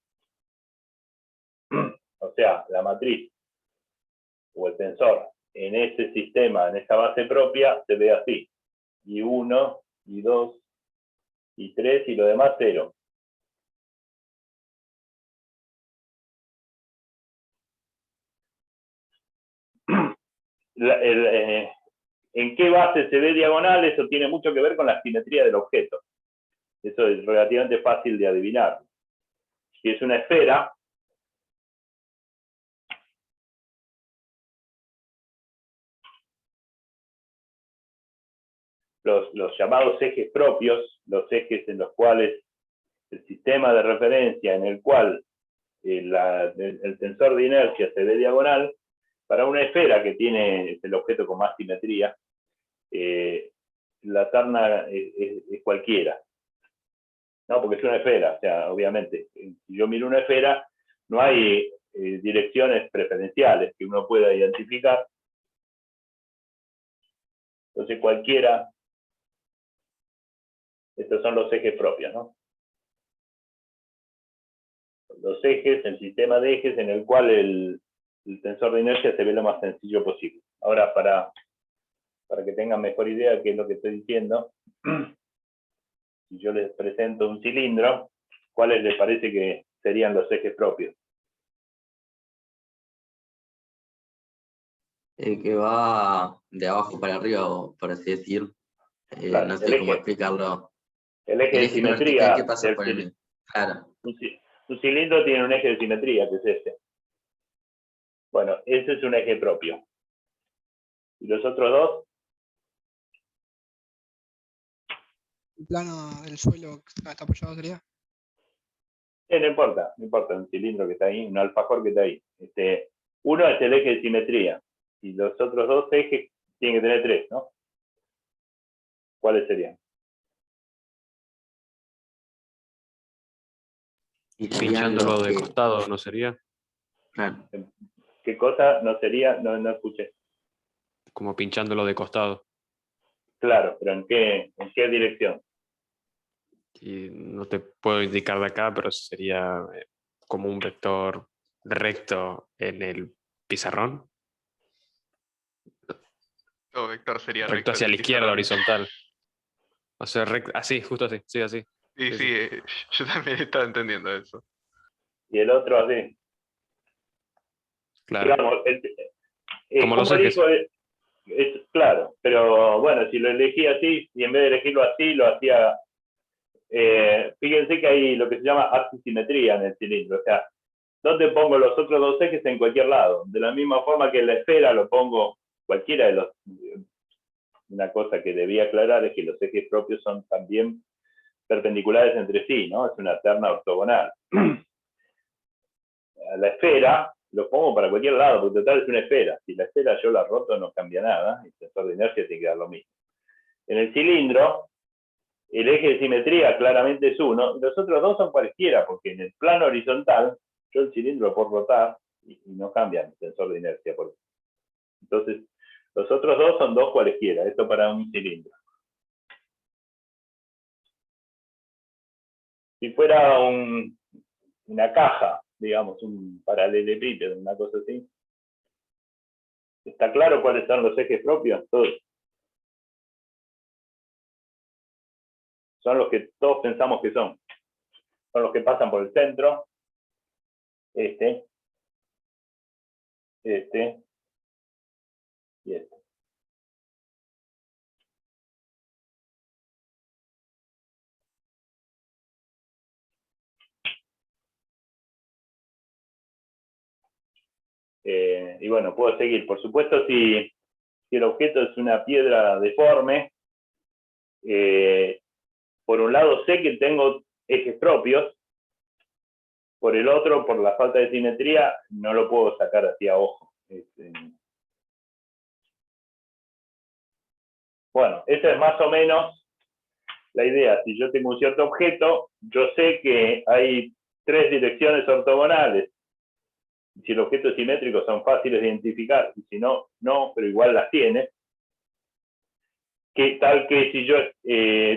O sea, la matriz o el tensor en ese sistema, en esa base propia, se ve así. Y 1, y 2, y 3, y lo demás 0. ¿En qué base se ve diagonal? Eso tiene mucho que ver con la simetría del objeto. Eso es relativamente fácil de adivinar. Si es una esfera, los llamados ejes propios, los ejes en los cuales el sistema de referencia en el cual el tensor de inercia se ve diagonal, para una esfera que tiene el objeto con más simetría, la terna es cualquiera. No, porque es una esfera, o sea, obviamente, si yo miro una esfera, no hay direcciones preferenciales que uno pueda identificar. Entonces cualquiera, estos son los ejes propios, ¿no? Los ejes, el sistema de ejes en el cual el tensor de inercia se ve lo más sencillo posible. Ahora, para que tengan mejor idea de qué es lo que estoy diciendo, si yo les presento un cilindro, ¿cuáles les parece que serían los ejes propios? El que va de abajo para arriba, por así decir. Claro, no sé cómo explicarlo. El eje de simetría. ¿Qué pasa por el... Claro. Un cilindro tiene un eje de simetría, que es este. Bueno, ese es un eje propio. ¿Y los otros dos? El plano del suelo que está apoyado sería. No importa, un cilindro que está ahí, un alfajor que está ahí. Uno es el eje de simetría, y los otros dos ejes tienen que tener tres, ¿no? ¿Cuáles serían? Y Pinchándolo de costado, ¿no sería? Claro. ¿Qué cosa no sería? No escuché. Como pinchándolo de costado. Claro, pero ¿en qué dirección? Y no te puedo indicar de acá, pero sería como un vector recto en el pizarrón. Todo vector sería Recto hacia en la el izquierda, pizarrón. horizontal. O sea, así, justo así, sí, así. Sí, Sí, sí, yo también estaba entendiendo eso. Y el otro así. Claro. Digamos, Como los ¿cómo ejes. dijo? Claro, pero bueno, si lo elegí así, y en vez de elegirlo así, lo hacía... fíjense que hay lo que se llama axisimetría en el cilindro. O sea, ¿dónde pongo los otros dos ejes? En cualquier lado. De la misma forma que en la esfera lo pongo cualquiera de los... Una cosa que debía aclarar es que los ejes propios son también perpendiculares entre sí, ¿no? Es una terna ortogonal. A la esfera lo pongo para cualquier lado, porque total es una esfera. Si la esfera yo la roto no cambia nada, el tensor de inercia tiene que dar lo mismo. En el cilindro, el eje de simetría claramente es uno, y los otros dos son cualquiera, porque en el plano horizontal, yo el cilindro lo puedo rotar y no cambia el tensor de inercia. Entonces, los otros dos son dos cualesquiera, esto para un cilindro. Si fuera una caja, digamos, un paralelepípedo, una cosa así, ¿está claro cuáles son los ejes propios? Todos. Son los que todos pensamos que son. Son los que pasan por el centro. Este y este. Y bueno, puedo seguir. Por supuesto, si el objeto es una piedra deforme, por un lado sé que tengo ejes propios, por el otro, por la falta de simetría, no lo puedo sacar así a ojo. Bueno, esa es más o menos la idea. Si yo tengo un cierto objeto, yo sé que hay 3 direcciones ortogonales. Si el objeto es simétrico, son fáciles de identificar, y si no, no, pero igual las tiene. Tal que si yo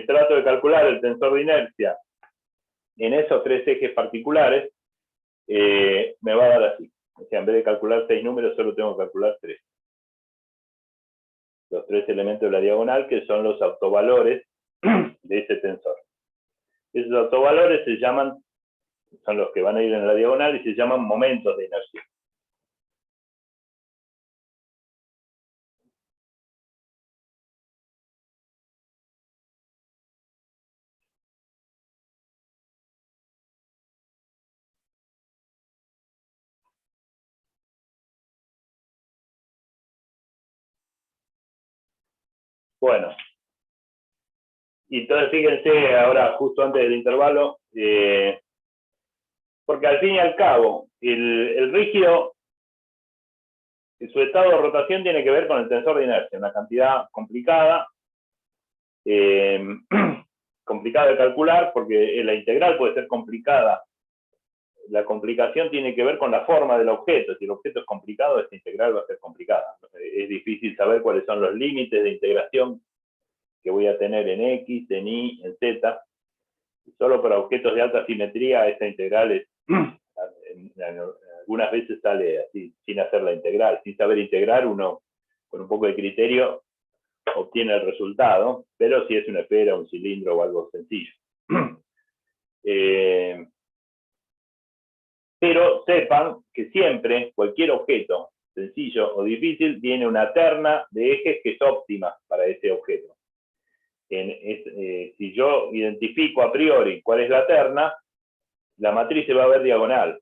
trato de calcular el tensor de inercia en esos 3 ejes particulares, me va a dar así. O sea, en vez de calcular 6 números, solo tengo que calcular 3. Los 3 elementos de la diagonal, que son los autovalores de ese tensor. Esos autovalores se llaman, son los que van a ir en la diagonal, y se llaman momentos de inercia. Bueno, y entonces fíjense ahora, justo antes del intervalo, porque al fin y al cabo, el rígido, su estado de rotación tiene que ver con el tensor de inercia, una cantidad complicada, complicada de calcular, porque la integral puede ser complicada. La complicación tiene que ver con la forma del objeto. Si el objeto es complicado, esta integral va a ser complicada. Es difícil saber cuáles son los límites de integración que voy a tener en X, en Y, en Z. Solo para objetos de alta simetría, esta integral es, algunas veces sale así, sin hacer la integral. Sin saber integrar, uno, con un poco de criterio, obtiene el resultado, pero si es una esfera, un cilindro o algo sencillo. Pero sepan que siempre, cualquier objeto, sencillo o difícil, tiene una terna de ejes que es óptima para ese objeto. Si yo identifico a priori cuál es la terna, la matriz se va a ver diagonal.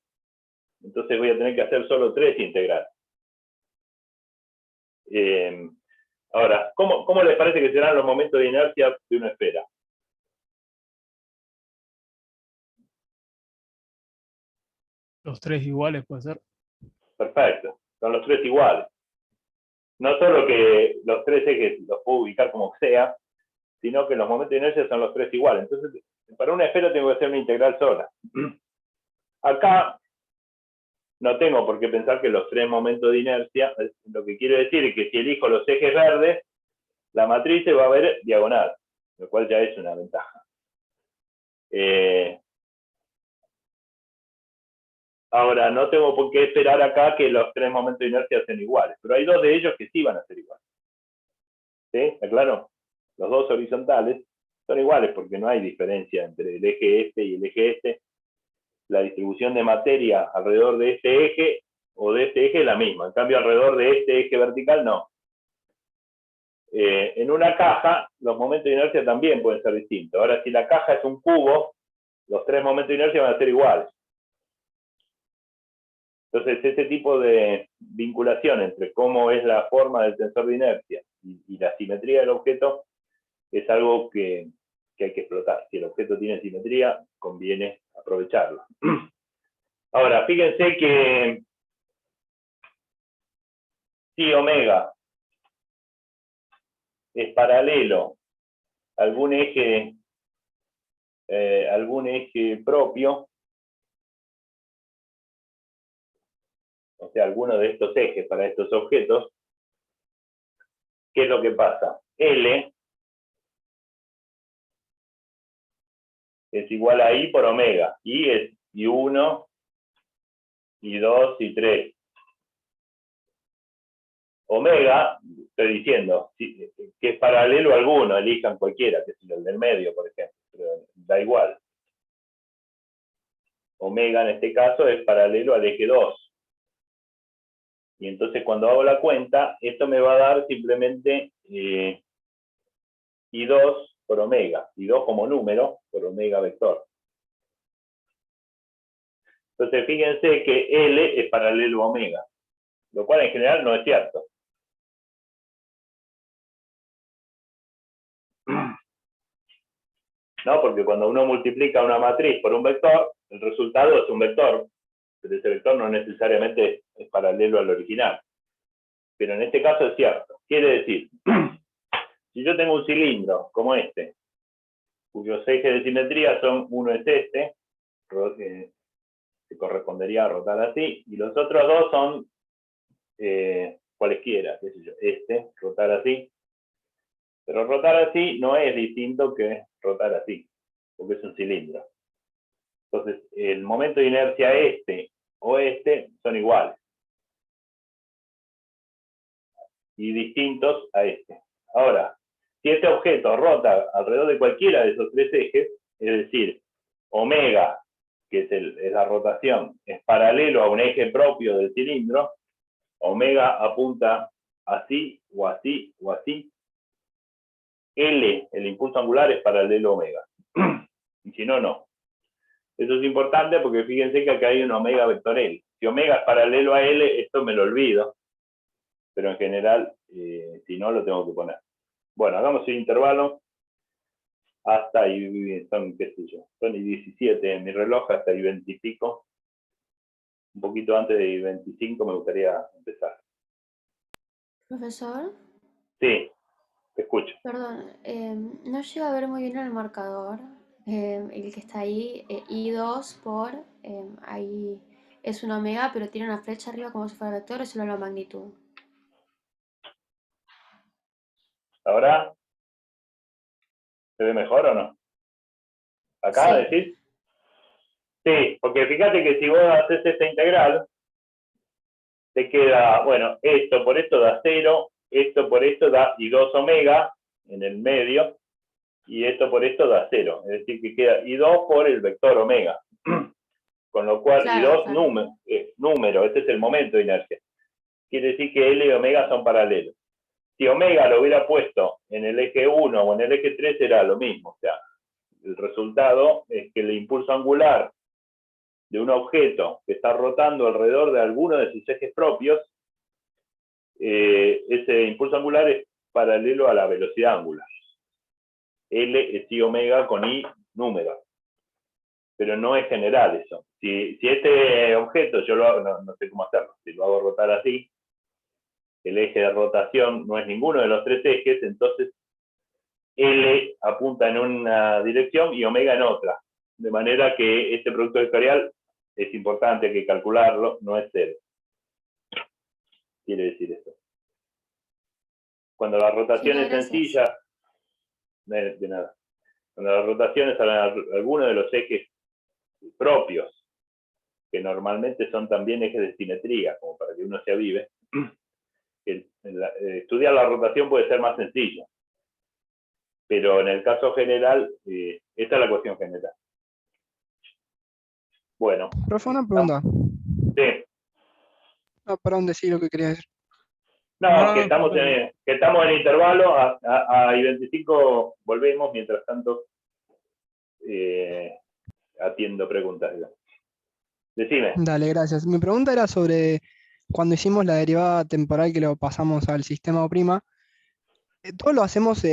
Entonces voy a tener que hacer solo 3 integrales. Ahora, ¿cómo les parece que serán los momentos de inercia de una esfera? Los 3 iguales, puede ser. Perfecto, son los 3 iguales. No solo que los 3 ejes los puedo ubicar como sea, sino que los momentos de inercia son los 3 iguales. Entonces, para una esfera tengo que hacer una integral sola. Acá no tengo por qué pensar que los 3 momentos de inercia, lo que quiero decir es que si elijo los ejes verdes, la matriz se va a ver diagonal, lo cual ya es una ventaja. Ahora, no tengo por qué esperar acá que los 3 momentos de inercia sean iguales, pero hay 2 de ellos que sí van a ser iguales. ¿Sí? ¿Está claro? Los 2 horizontales son iguales porque no hay diferencia entre el eje este y el eje este. La distribución de materia alrededor de este eje o de este eje es la misma. En cambio, alrededor de este eje vertical, no. En una caja, los momentos de inercia también pueden ser distintos. Ahora, si la caja es un cubo, los 3 momentos de inercia van a ser iguales. Entonces, ese tipo de vinculación entre cómo es la forma del tensor de inercia y la simetría del objeto es algo que hay que explotar. Si el objeto tiene simetría, conviene aprovecharlo. Ahora, fíjense que si omega es paralelo a algún eje propio, o sea, alguno de estos ejes para estos objetos, ¿qué es lo que pasa? L es igual a I por omega. I es I1, I2, I3. Omega, estoy diciendo, que es paralelo a alguno, elijan cualquiera, que es el del medio, por ejemplo, pero da igual. Omega en este caso es paralelo al eje 2. Y entonces cuando hago la cuenta, esto me va a dar simplemente I2 por omega. I2 como número por omega vector. Entonces fíjense que L es paralelo a omega, lo cual en general no es cierto. ¿No? Porque cuando uno multiplica una matriz por un vector, el resultado es un vector, pero ese vector no necesariamente es paralelo al original. Pero en este caso es cierto. Quiere decir, si yo tengo un cilindro como este, cuyos ejes de simetría son, uno es este, que correspondería a rotar así, y los otros dos son cualesquiera, qué sé yo, este, rotar así. Pero rotar así no es distinto que rotar así, porque es un cilindro. Entonces, el momento de inercia este o este son iguales. Y distintos a este. Ahora, si este objeto rota alrededor de cualquiera de esos tres ejes, es decir, omega, que es la rotación, es paralelo a un eje propio del cilindro, omega apunta así, o así, o así, L, el impulso angular, es paralelo a omega. Y si no, no. Eso es importante porque fíjense que acá hay un omega vector L. Si omega es paralelo a L, esto me lo olvido. Pero en general, si no, lo tengo que poner. Bueno, hagamos el intervalo hasta ahí, son, qué sé yo, son y 17 en mi reloj, hasta ahí 20 y pico. Un poquito antes de 25 me gustaría empezar. Profesor, Sí, te escucho. perdón, no llego a ver muy bien el marcador, el que está ahí, I2 por, ahí es un omega, pero tiene una flecha arriba como si fuera vector, o solo la magnitud. ¿Ahora se ve mejor o no? ¿Acá Sí. decís? Sí, porque fíjate que si vos haces esta integral, te queda, bueno, esto por esto da 0, esto por esto da I2 omega en el medio, y esto por esto da 0. Es decir, que queda I2 por el vector omega. Con lo cual, Claro, I2 claro. número, este es el momento de inercia. Quiere decir que L y omega son paralelos. Si omega lo hubiera puesto en el eje 1 o en el eje 3, era lo mismo. O sea, el resultado es que el impulso angular de un objeto que está rotando alrededor de alguno de sus ejes propios, ese impulso angular es paralelo a la velocidad angular. L es I omega con I número. Pero no es general eso. Si este objeto yo lo hago, no sé cómo hacerlo, si lo hago rotar así, el eje de rotación no es ninguno de los tres ejes, entonces L apunta en una dirección y omega en otra. De manera que este producto vectorial es importante, hay que calcularlo, no es 0. Quiere decir eso. Cuando la rotación Genial, es gracias. sencilla, de nada. Cuando la rotación es a alguno de los ejes propios, que normalmente son también ejes de simetría, como para que uno se avive, estudiar la rotación puede ser más sencillo. Pero en el caso general, esta es la cuestión general. Bueno. Profe, una pregunta. Sí. No, perdón, decir lo que quería decir. No, que estamos en intervalo, a I25 volvemos, mientras tanto atiendo preguntas. Decime. Dale, gracias. Mi pregunta era sobre cuando hicimos la derivada temporal que lo pasamos al sistema O'. Todo lo hacemos,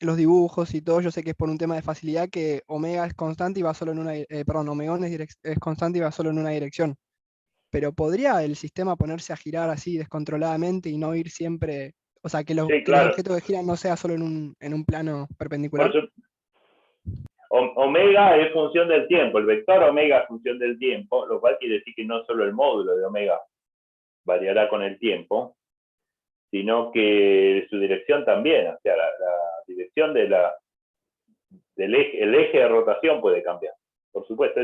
los dibujos y todo, yo sé que es por un tema de facilidad que omega es constante y va solo en una, perdón, omegón es constante y va solo en una dirección. Pero ¿podría el sistema ponerse a girar así descontroladamente y no ir siempre, o sea, que, Sí, que los claro. objetos que giran no sea solo en un plano perpendicular? Omega es función del tiempo, el vector omega es función del tiempo, lo cual quiere decir que no solo el módulo de omega variará con el tiempo, sino que su dirección también, o sea, la dirección de el eje de rotación puede cambiar. Por supuesto,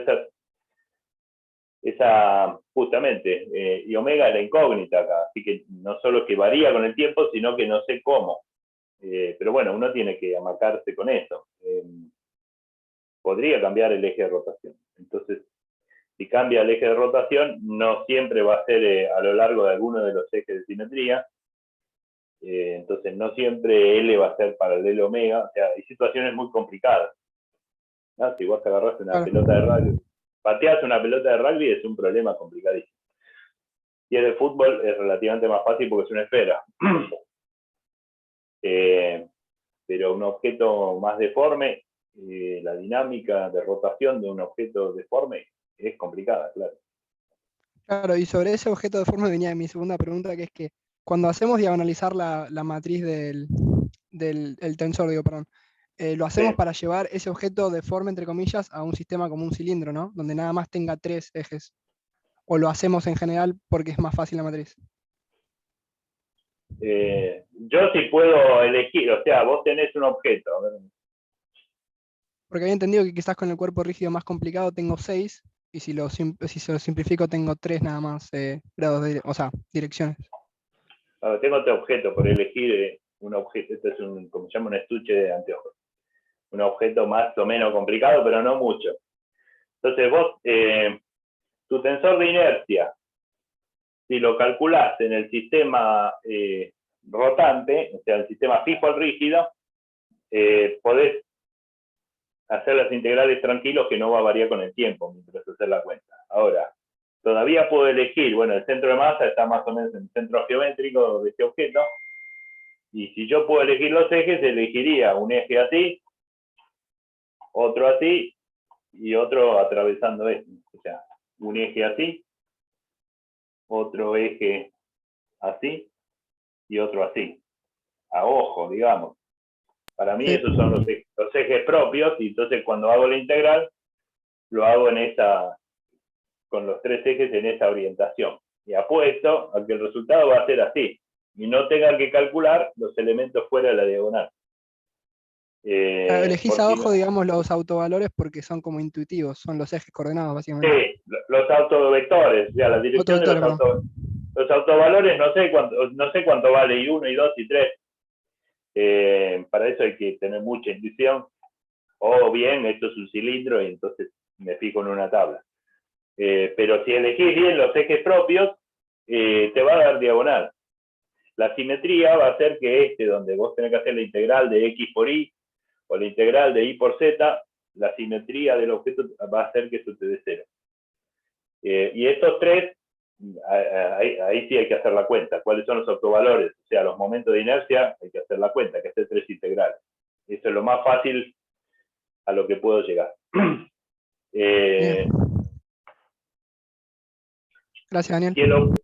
esa justamente, y omega es la incógnita acá, así que no solo que varía con el tiempo, sino que no sé cómo. Pero bueno, uno tiene que amacarse con eso. Podría cambiar el eje de rotación. Entonces, si cambia el eje de rotación, no siempre va a ser a lo largo de alguno de los ejes de simetría. Entonces, no siempre L va a ser paralelo a omega. O sea, hay situaciones muy complicadas, ¿no? Si vos te agarraste una pelota de rugby, pateás una pelota de rugby, es un problema complicadísimo. Y el de fútbol es relativamente más fácil porque es una esfera. Pero un objeto más deforme, la dinámica de rotación de un objeto deforme es complicada, claro. Claro, y sobre ese objeto deforme venía mi segunda pregunta, que es que cuando hacemos diagonalizar la matriz del tensor, digo, perdón, lo hacemos Sí. para llevar ese objeto deforme, entre comillas, a un sistema como un cilindro, ¿no? Donde nada más tenga 3 ejes. O lo hacemos en general porque es más fácil la matriz. Yo sí puedo elegir, o sea, vos tenés un objeto. A ver. Porque había entendido que quizás con el cuerpo rígido más complicado tengo 6, y si se lo simplifico tengo 3 nada más grados o sea, direcciones. Ahora, tengo otro objeto por elegir, un objeto, este es como se llama, un estuche de anteojos. Un objeto más o menos complicado, pero no mucho. Entonces vos, tu tensor de inercia, si lo calculás en el sistema rotante, o sea, el sistema fijo al rígido, podés hacer las integrales tranquilos, que no va a variar con el tiempo mientras hacer la cuenta. Ahora, todavía puedo elegir, bueno, el centro de masa está más o menos en el centro geométrico de este objeto, y si yo puedo elegir los ejes, elegiría un eje así, otro así, y otro atravesando este. O sea, un eje así, otro eje así, y otro así. A ojo, digamos. Para mí Sí. esos son los ejes propios, y entonces cuando hago la integral, lo hago con los 3 ejes en esa orientación. Y apuesto a que el resultado va a ser así, y no tenga que calcular los elementos fuera de la diagonal. Elegís a ojo, No, digamos, los autovalores porque son como intuitivos, son los ejes coordenados, básicamente. sí, los autovectores, ya la dirección de Autovectores, perdón. los autovalores, no sé cuánto vale y 1, y 2, y 3. Para eso hay que tener mucha intuición. O bien, esto es un cilindro y entonces me fijo en una tabla. Pero si elegís bien los ejes propios, te va a dar diagonal. La simetría va a hacer que donde vos tenés que hacer la integral de x por y, o la integral de y por z, la simetría del objeto va a hacer que eso te dé 0. Y estos 3, ahí sí hay que hacer la cuenta. ¿Cuáles son los autovalores? O sea, los momentos de inercia, hay que hacer la cuenta, hay que hacer 3 integrales. Eso es lo más fácil a lo que puedo llegar. Gracias, Daniel.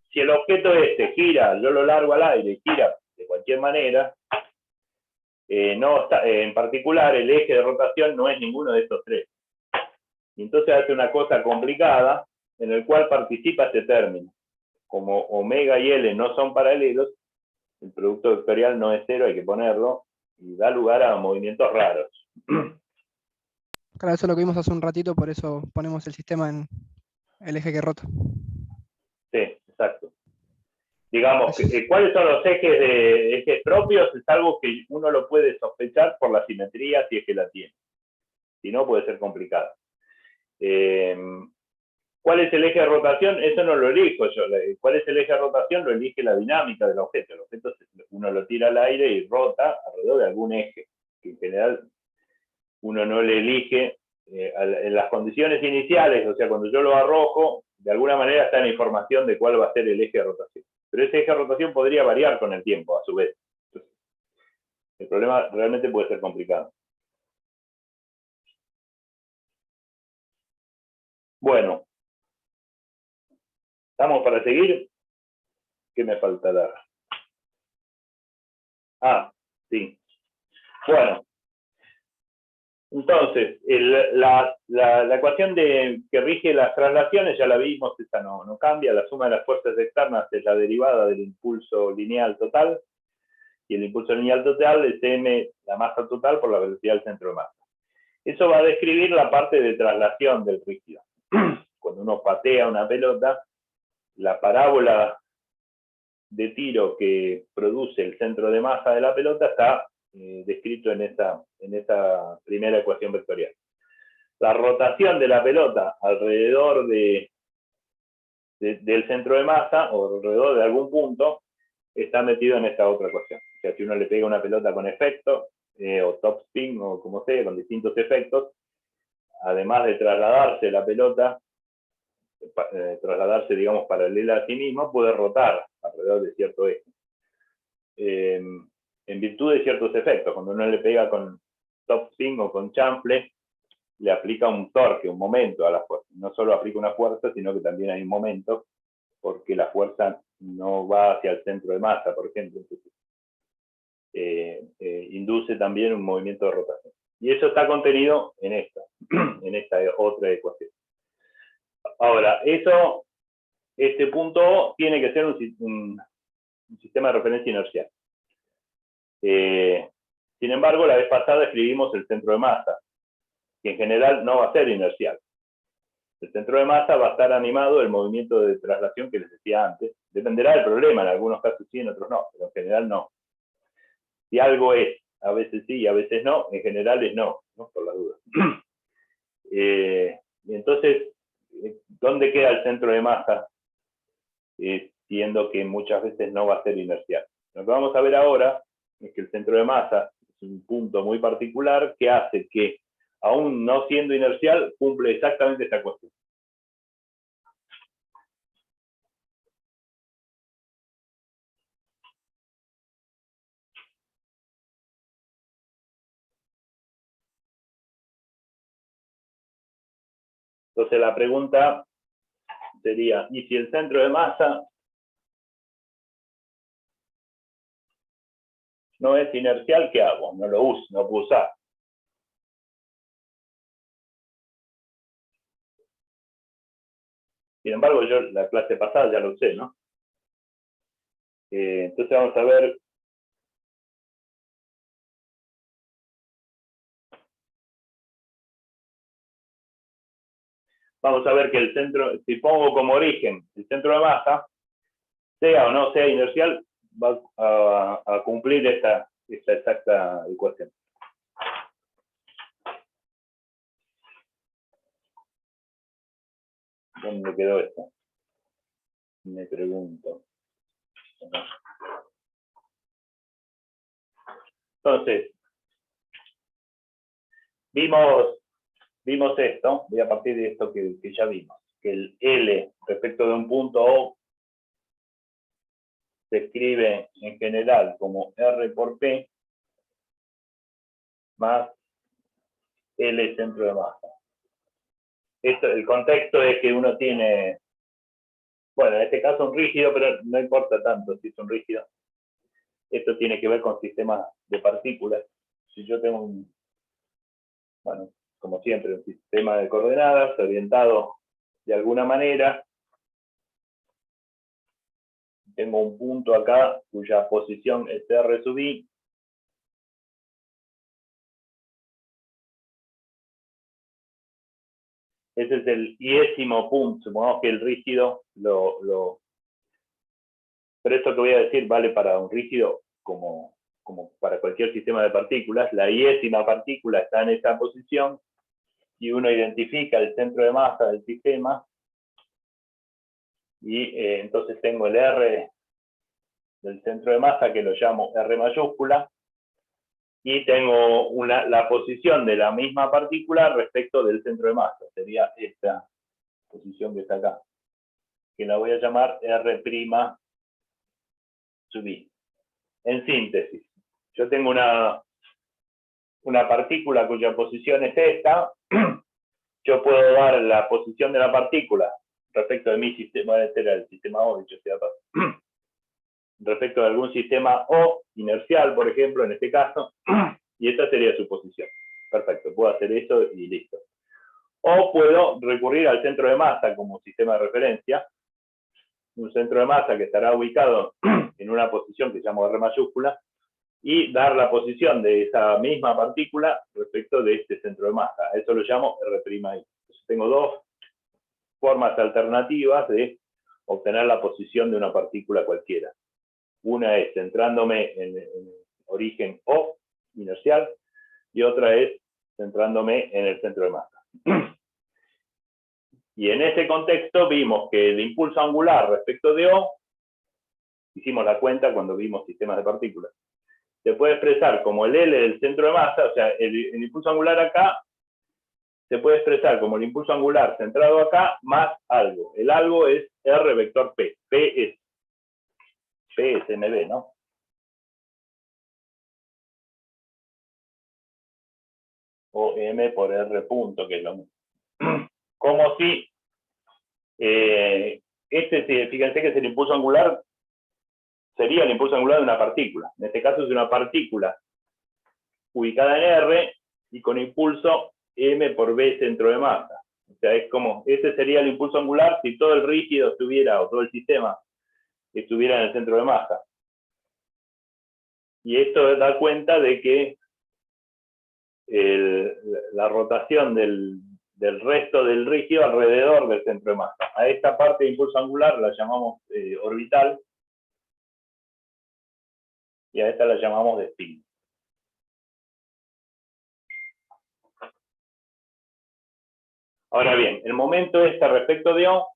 Si el objeto gira, yo lo largo al aire y gira de cualquier manera, no está, en particular el eje de rotación no es ninguno de estos 3. Y entonces hace una cosa complicada en el cual participa este término. Como omega y L no son paralelos, el producto vectorial no es 0, hay que ponerlo, y da lugar a movimientos raros. Claro, eso es lo que vimos hace un ratito, por eso ponemos el sistema en el eje que rota. Sí, exacto. Digamos, ¿cuáles son los ejes propios? Es algo que uno lo puede sospechar por la simetría, si es que la tiene. Si no, puede ser complicado. ¿Cuál es el eje de rotación? Eso no lo elijo yo. ¿Cuál es el eje de rotación? Lo elige la dinámica del objeto. El objeto uno lo tira al aire y rota alrededor de algún eje, que en general uno no le elige en las condiciones iniciales. O sea, cuando yo lo arrojo, de alguna manera está en información de cuál va a ser el eje de rotación. Pero ese eje de rotación podría variar con el tiempo, a su vez. Entonces, el problema realmente puede ser complicado. Bueno, ¿estamos para seguir? ¿Qué me falta dar? Sí. Bueno, entonces, la ecuación que rige las traslaciones, ya la vimos, esta no cambia. La suma de las fuerzas externas es la derivada del impulso lineal total, y el impulso lineal total es m, la masa total, por la velocidad del centro de masa. Eso va a describir la parte de traslación del rígido. Cuando uno patea una pelota, la parábola de tiro que produce el centro de masa de la pelota está descrito en esa primera ecuación vectorial. La rotación de la pelota alrededor del centro de masa o alrededor de algún punto está metido en esta otra ecuación. O sea, si uno le pega una pelota con efecto, o top spin, o como sea, con distintos efectos, además de trasladarse la pelota, trasladarse, digamos, paralela a sí mismo, puede rotar alrededor de cierto eje. En virtud de ciertos efectos, cuando uno le pega con top spin o con chanfle, le aplica un torque, un momento a la fuerza. No solo aplica una fuerza, sino que también hay un momento, porque la fuerza no va hacia el centro de masa, por ejemplo. Entonces, induce también un movimiento de rotación. Y eso está contenido en esta otra ecuación. Ahora, este punto O tiene que ser un sistema de referencia inercial. Sin embargo, la vez pasada escribimos el centro de masa, que en general no va a ser inercial. El centro de masa va a estar animado del movimiento de traslación que les decía antes. Dependerá del problema, en algunos casos sí, en otros no, pero en general no. Si algo es, a veces sí y a veces no, en general es no, por la duda. Entonces, ¿dónde queda el centro de masa? Siendo que muchas veces no va a ser inercial. Lo que vamos a ver ahora es que el centro de masa es un punto muy particular que hace que, aún no siendo inercial, cumple exactamente esta cuestión. Entonces la pregunta sería, ¿y si el centro de masa no es inercial, qué hago? No lo uso, no puedo usar. Sin embargo, yo la clase pasada ya lo usé, ¿no? Entonces vamos a ver. Vamos a ver que el centro, si pongo como origen el centro de masa, sea o no sea inercial, va a cumplir esta exacta ecuación. ¿Dónde quedó esto? Me pregunto. Entonces, vimos esto, voy a partir de esto que ya vimos, que el L respecto de un punto O se escribe en general como R por P más L centro de masa. El contexto es que uno tiene, bueno, en este caso un rígido, pero no importa tanto si es un rígido. Esto tiene que ver con sistemas de partículas. Si yo tengo bueno, como siempre, un sistema de coordenadas orientado de alguna manera, tengo un punto acá cuya posición es R sub I. Ese es el iésimo punto. Supongamos que el rígido pero esto que voy a decir vale para un rígido como para cualquier sistema de partículas. La iésima partícula está en esa posición y uno identifica el centro de masa del sistema y entonces tengo el R del centro de masa que lo llamo R mayúscula y tengo la posición de la misma partícula respecto del centro de masa. Sería esta posición que está acá, que la voy a llamar R' sub I. En síntesis, yo tengo una partícula cuya posición es esta. Yo puedo dar la posición de la partícula respecto de mi sistema, este era el sistema O, dicho sea paso, respecto de algún sistema O inercial, por ejemplo, en este caso, y esta sería su posición. Perfecto, puedo hacer eso y listo. O puedo recurrir al centro de masa como sistema de referencia, un centro de masa que estará ubicado en una posición que llamo R mayúscula, y dar la posición de esa misma partícula respecto de este centro de masa. A eso lo llamo R'I. Entonces tengo dos formas alternativas de obtener la posición de una partícula cualquiera. Una es centrándome en el origen O, inercial, y otra es centrándome en el centro de masa. Y en ese contexto vimos que el impulso angular respecto de O, hicimos la cuenta cuando vimos sistemas de partículas, se puede expresar como el L del centro de masa, o sea, el impulso angular acá se puede expresar como el impulso angular centrado acá más algo. El algo es R vector P. P es mv, ¿no? O m por r punto, que es lo mismo. Como si, fíjense que es el impulso angular, sería el impulso angular de una partícula. En este caso es una partícula ubicada en R y con impulso m por v centro de masa. O sea, es como, ese sería el impulso angular si todo el rígido estuviera, o todo el sistema estuviera en el centro de masa. Y esto da cuenta de que la rotación del resto del rígido alrededor del centro de masa. A esta parte de impulso angular la llamamos orbital, y a esta la llamamos de spin. Ahora bien, el momento este respecto de O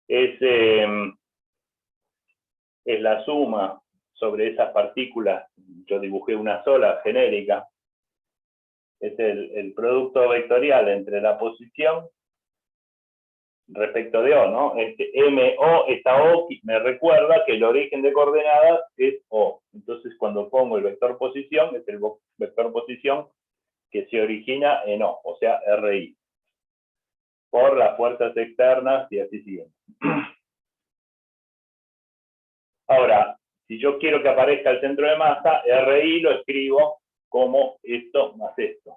es la suma sobre esas partículas. Yo dibujé una sola, genérica. Es el producto vectorial entre la posición respecto de O, ¿no? MO, esta O me recuerda que el origen de coordenadas es O. Entonces, cuando pongo el vector posición, es el vector posición que se origina en O, o sea, RI, por las fuerzas externas y así siguiente. Ahora, si yo quiero que aparezca el centro de masa, RI lo escribo como esto más esto.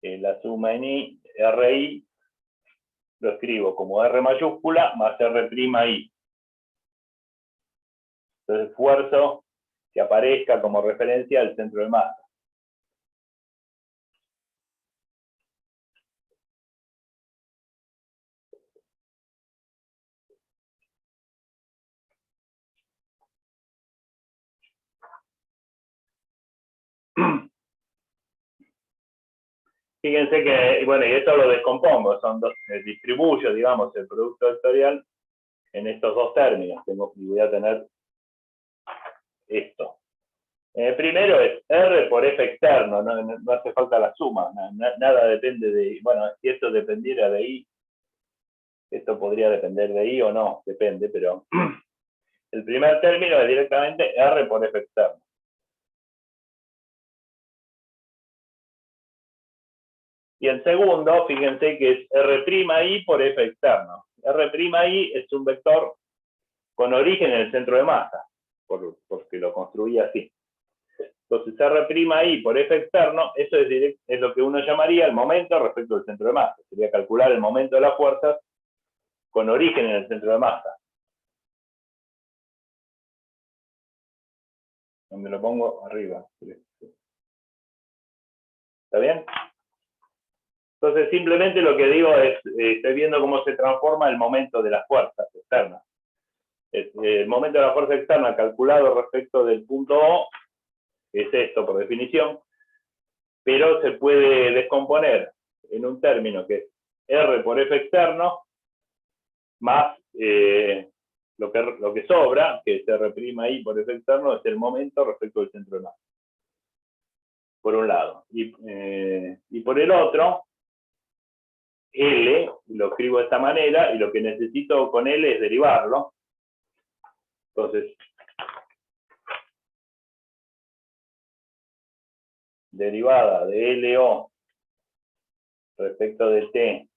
La suma en I, RI, lo escribo como R mayúscula más R'I. Entonces esfuerzo que aparezca como referencia al centro de masa. Fíjense que, bueno, y esto lo descompongo, son dos, distribuyo, digamos, el producto vectorial en estos dos términos. Y voy a tener esto. Primero es R por F externo, no hace falta la suma, nada depende de, bueno, si esto dependiera de I, esto podría depender de I o no, depende, pero el primer término es directamente R por F externo. Y el segundo, fíjense que es R'I por F externo. R'I es un vector con origen en el centro de masa, porque lo construí así. Entonces R'I por F externo, eso es lo que uno llamaría el momento respecto al centro de masa. Sería calcular el momento de las fuerzas con origen en el centro de masa. Donde lo pongo arriba. ¿Está bien? Entonces simplemente lo que digo es, estoy viendo cómo se transforma el momento de las fuerzas externas. El momento de la fuerza externa calculado respecto del punto O es esto por definición, pero se puede descomponer en un término que es R por F externo más lo que sobra, que es R'I por F externo, es el momento respecto del centro de masa. Por un lado. Y por el otro, L, lo escribo de esta manera, y lo que necesito con L es derivarlo. Entonces, derivada de LO respecto de T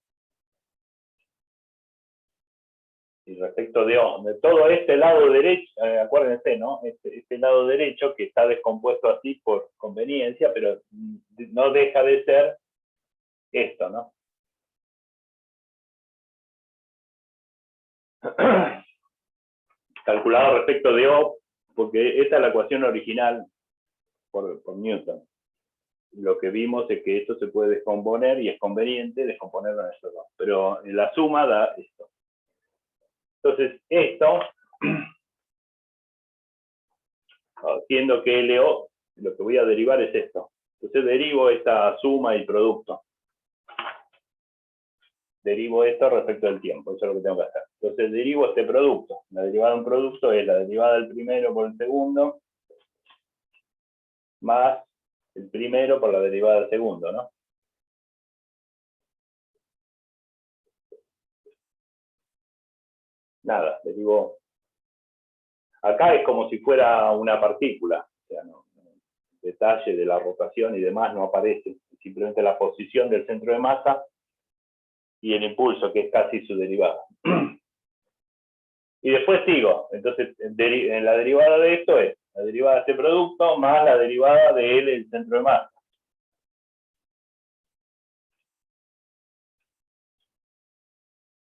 y respecto de O, de todo este lado derecho, acuérdense, ¿no? Este lado derecho que está descompuesto así por conveniencia, pero no deja de ser esto, ¿no? calculado respecto de O, porque esta es la ecuación original por Newton. Lo que vimos es que esto se puede descomponer y es conveniente descomponerlo en estos dos. Pero en la suma da esto. Entonces, esto, haciendo que LO, lo que voy a derivar es esto. Entonces derivo esta suma y producto. Derivo esto respecto del tiempo, eso es lo que tengo que hacer. Entonces derivo este producto. La derivada de un producto es la derivada del primero por el segundo, más el primero por la derivada del segundo, ¿no? Nada, derivo. Acá es como si fuera una partícula, o sea, no, el detalle de la rotación y demás no aparece, simplemente la posición del centro de masa y el impulso, que es casi su derivada. Y después sigo, entonces en la derivada de esto es la derivada de este producto más la derivada de L, el centro de masa.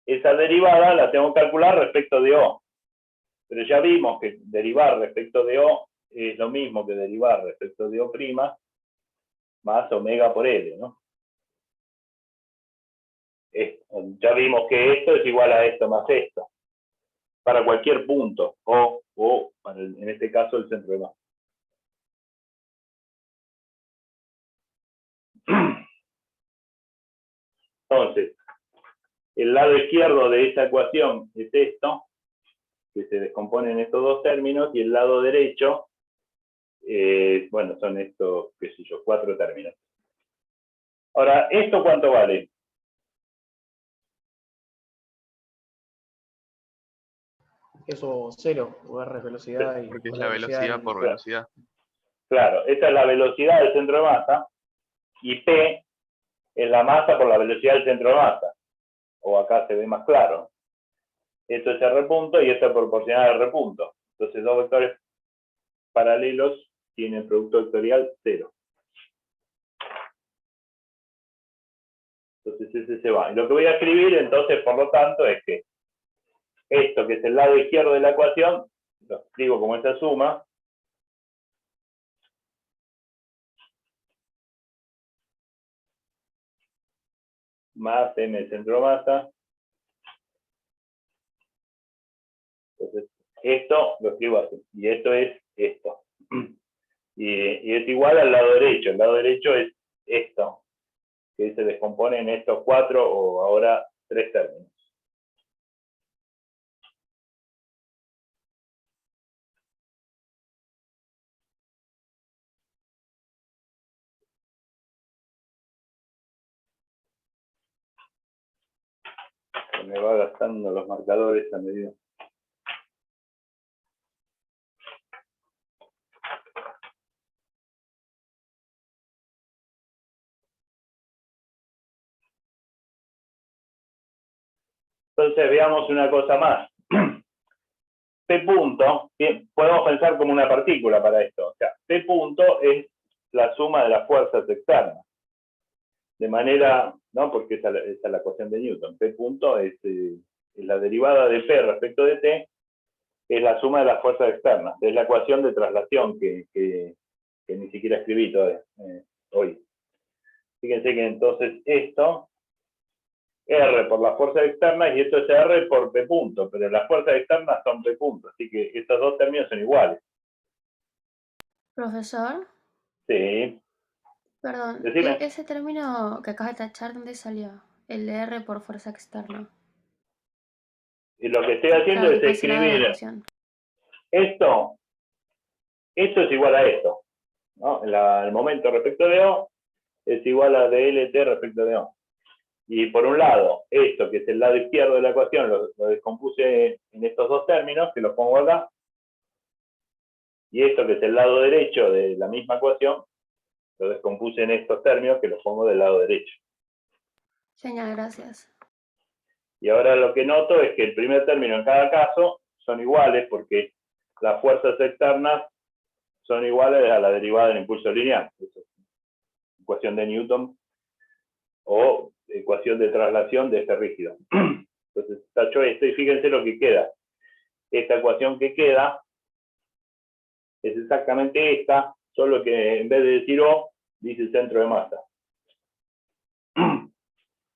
Esa derivada la tengo que calcular respecto de O. Pero ya vimos que derivar respecto de O es lo mismo que derivar respecto de O' más omega por L, ¿no? Ya vimos que esto es igual a esto más esto. Para cualquier punto, o para en este caso el centro de masa. Entonces, el lado izquierdo de esta ecuación es esto, que se descompone en estos dos términos, y el lado derecho, bueno, son estos, qué sé yo, 4 términos. Ahora, ¿esto cuánto vale? Eso cero, R es velocidad y Porque es con la velocidad por velocidad. Claro, esta es la velocidad del centro de masa, y P es la masa por la velocidad del centro de masa. O acá se ve más claro. Esto es R punto y esto es proporcional a R punto. Entonces, dos vectores paralelos tienen producto vectorial 0. Entonces ese se va. Y lo que voy a escribir entonces, por lo tanto, es que esto, que es el lado izquierdo de la ecuación, lo escribo como esta suma, más m centro de masa. Entonces, esto lo escribo así. Y esto es esto. Y es igual al lado derecho. El lado derecho es esto, que se descompone en estos 4 o ahora 3 términos. Se me va gastando los marcadores a medida. Entonces veamos una cosa más. P punto, podemos pensar como una partícula para esto. O sea, P punto es la suma de las fuerzas externas. De manera, ¿no? Porque esa es la ecuación de Newton. P punto es la derivada de P respecto de T, es la suma de las fuerzas externas. Es la ecuación de traslación que ni siquiera escribí todavía, hoy. Fíjense que entonces esto, R por las fuerzas externas, y esto es R por P punto, pero las fuerzas externas son P punto, así que estos dos términos son iguales. Profesor, Sí. perdón, Decime. ese término que acabas de tachar, ¿dónde salió? El de R por fuerza externa. Y lo que estoy haciendo Claro, es tipo ese lado de la escribir ecuación. esto es igual a esto, ¿no? El momento respecto de O es igual a DLT respecto de O. Y por un lado, esto que es el lado izquierdo de la ecuación, lo descompuse en estos dos términos, que los pongo acá. Y esto que es el lado derecho de la misma ecuación, lo descompuse en estos términos, que los pongo del lado derecho. Genial, gracias. Y ahora lo que noto es que el primer término en cada caso son iguales, porque las fuerzas externas son iguales a la derivada del impulso lineal. Ecuación de Newton o ecuación de traslación de este rígido. Entonces tacho esto y fíjense lo que queda. Esta ecuación que queda es exactamente esta, solo que en vez de decir O, dice centro de masa.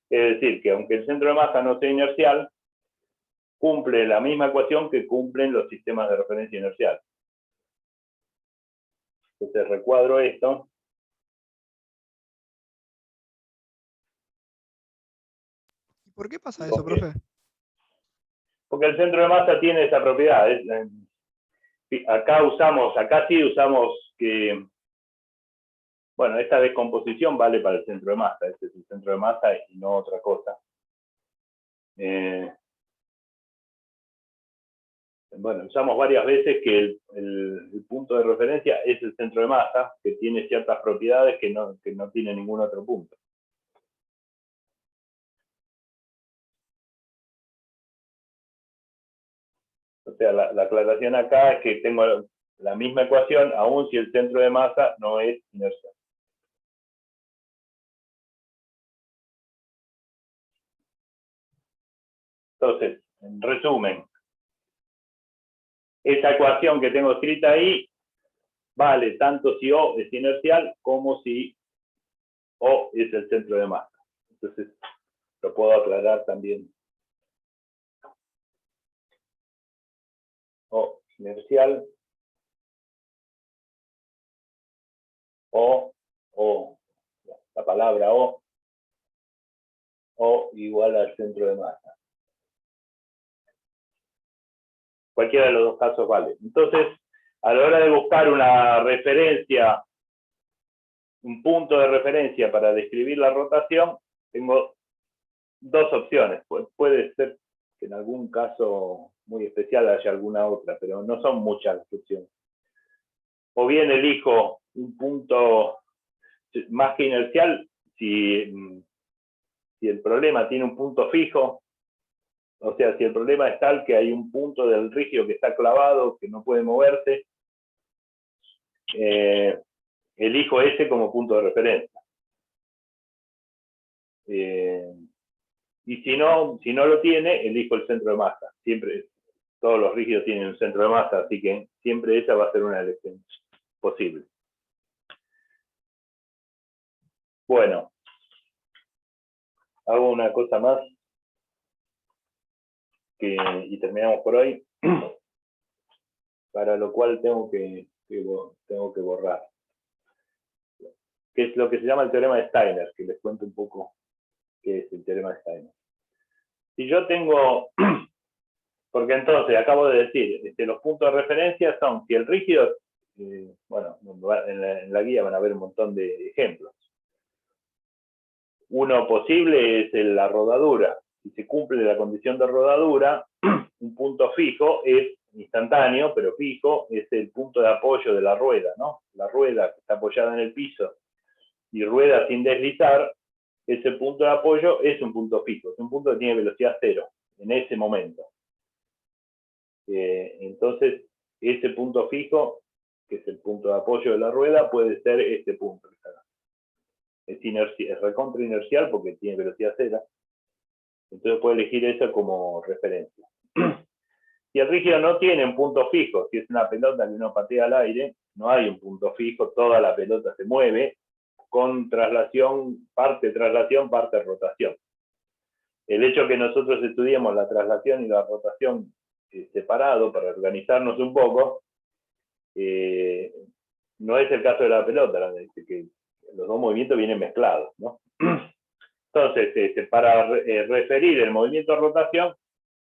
Es decir, que aunque el centro de masa no sea inercial, cumple la misma ecuación que cumplen los sistemas de referencia inercial. Entonces recuadro esto. ¿Por qué pasa eso, profe? Porque el centro de masa tiene esa propiedad. Acá sí usamos que, bueno, esta descomposición vale para el centro de masa. Este es el centro de masa y no otra cosa. Bueno, usamos varias veces que el punto de referencia es el centro de masa, que tiene ciertas propiedades que no tiene ningún otro punto. O sea, la aclaración acá es que tengo la misma ecuación, aun si el centro de masa no es inercial. Entonces, en resumen, esa ecuación que tengo escrita ahí vale tanto si O es inercial como si O es el centro de masa. Entonces, lo puedo aclarar también. O inercial o la palabra O igual al centro de masa. Cualquiera de los dos casos vale. Entonces, a la hora de buscar una referencia, un punto de referencia para describir la rotación, tengo dos opciones. Puede ser que en algún caso muy especial haya alguna otra, pero no son muchas las opciones. O bien elijo un punto más que inercial, si el problema tiene un punto fijo, o sea, si el problema es tal que hay un punto del rígido que está clavado, que no puede moverse, elijo ese como punto de referencia. Y si no lo tiene, elijo el centro de masa. Siempre, todos los rígidos tienen un centro de masa, así que siempre esa va a ser una elección posible. Bueno, hago una cosa más y terminamos por hoy, para lo cual tengo que borrar, que es lo que se llama el teorema de Steiner, que les cuento un poco qué es el teorema de Steiner. Si yo tengo, porque entonces acabo de decir, los puntos de referencia son, si el rígido, bueno, en la guía van a ver un montón de ejemplos. Uno posible es la rodadura. Si se cumple la condición de rodadura, un punto fijo es instantáneo, pero fijo, es el punto de apoyo de la rueda, ¿no? La rueda que está apoyada en el piso y rueda sin deslizar, ese punto de apoyo es un punto fijo, es un punto que tiene velocidad cero en ese momento. Entonces, ese punto fijo, que es el punto de apoyo de la rueda, puede ser este punto que está acá. Es recontra inercial porque tiene velocidad cero. Entonces puedo elegir eso como referencia. Si el rígido no tiene un punto fijo, si es una pelota que uno patea al aire, no hay un punto fijo, toda la pelota se mueve con traslación, parte rotación. El hecho que nosotros estudiemos la traslación y la rotación separado para organizarnos un poco, no es el caso de la pelota, que los dos movimientos vienen mezclados, ¿no? Entonces, para referir el movimiento de rotación,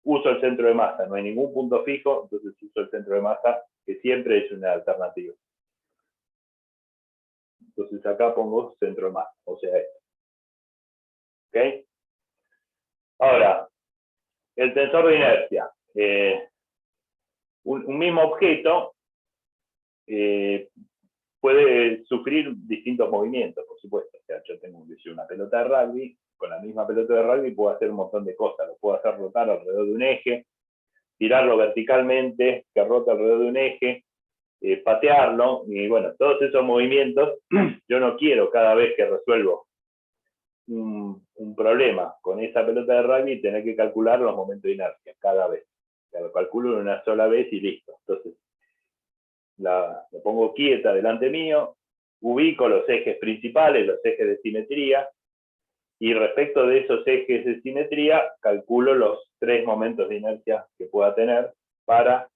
uso el centro de masa, no hay ningún punto fijo, entonces uso el centro de masa, que siempre es una alternativa. Entonces acá pongo centro de masa, o sea esto. ¿Ok? Ahora, el tensor de inercia. Un mismo objeto puede sufrir distintos movimientos, por supuesto. O sea, yo tengo una pelota de rugby, con la misma pelota de rugby puedo hacer un montón de cosas. Lo puedo hacer rotar alrededor de un eje, tirarlo verticalmente, que rote alrededor de un eje, patearlo, y bueno, todos esos movimientos, yo no quiero cada vez que resuelvo un problema con esa pelota de rugby tener que calcular los momentos de inercia cada vez. O sea, lo calculo una sola vez y listo. Entonces, la pongo quieta delante mío, ubico los ejes principales, los ejes de simetría, y respecto de esos ejes de simetría, calculo los 3 momentos de inercia que pueda tener para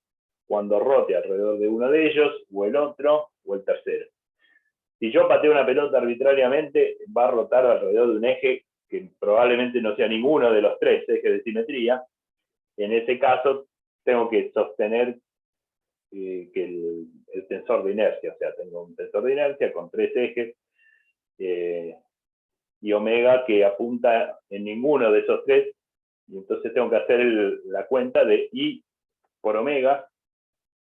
cuando rote alrededor de uno de ellos, o el otro, o el tercero. Si yo pateo una pelota arbitrariamente, va a rotar alrededor de un eje que probablemente no sea ninguno de los 3 ejes de simetría. En ese caso, tengo que sostener que el tensor de inercia, o sea, tengo un tensor de inercia con 3 ejes, y omega que apunta en ninguno de esos 3, y entonces tengo que hacer la cuenta de I por omega,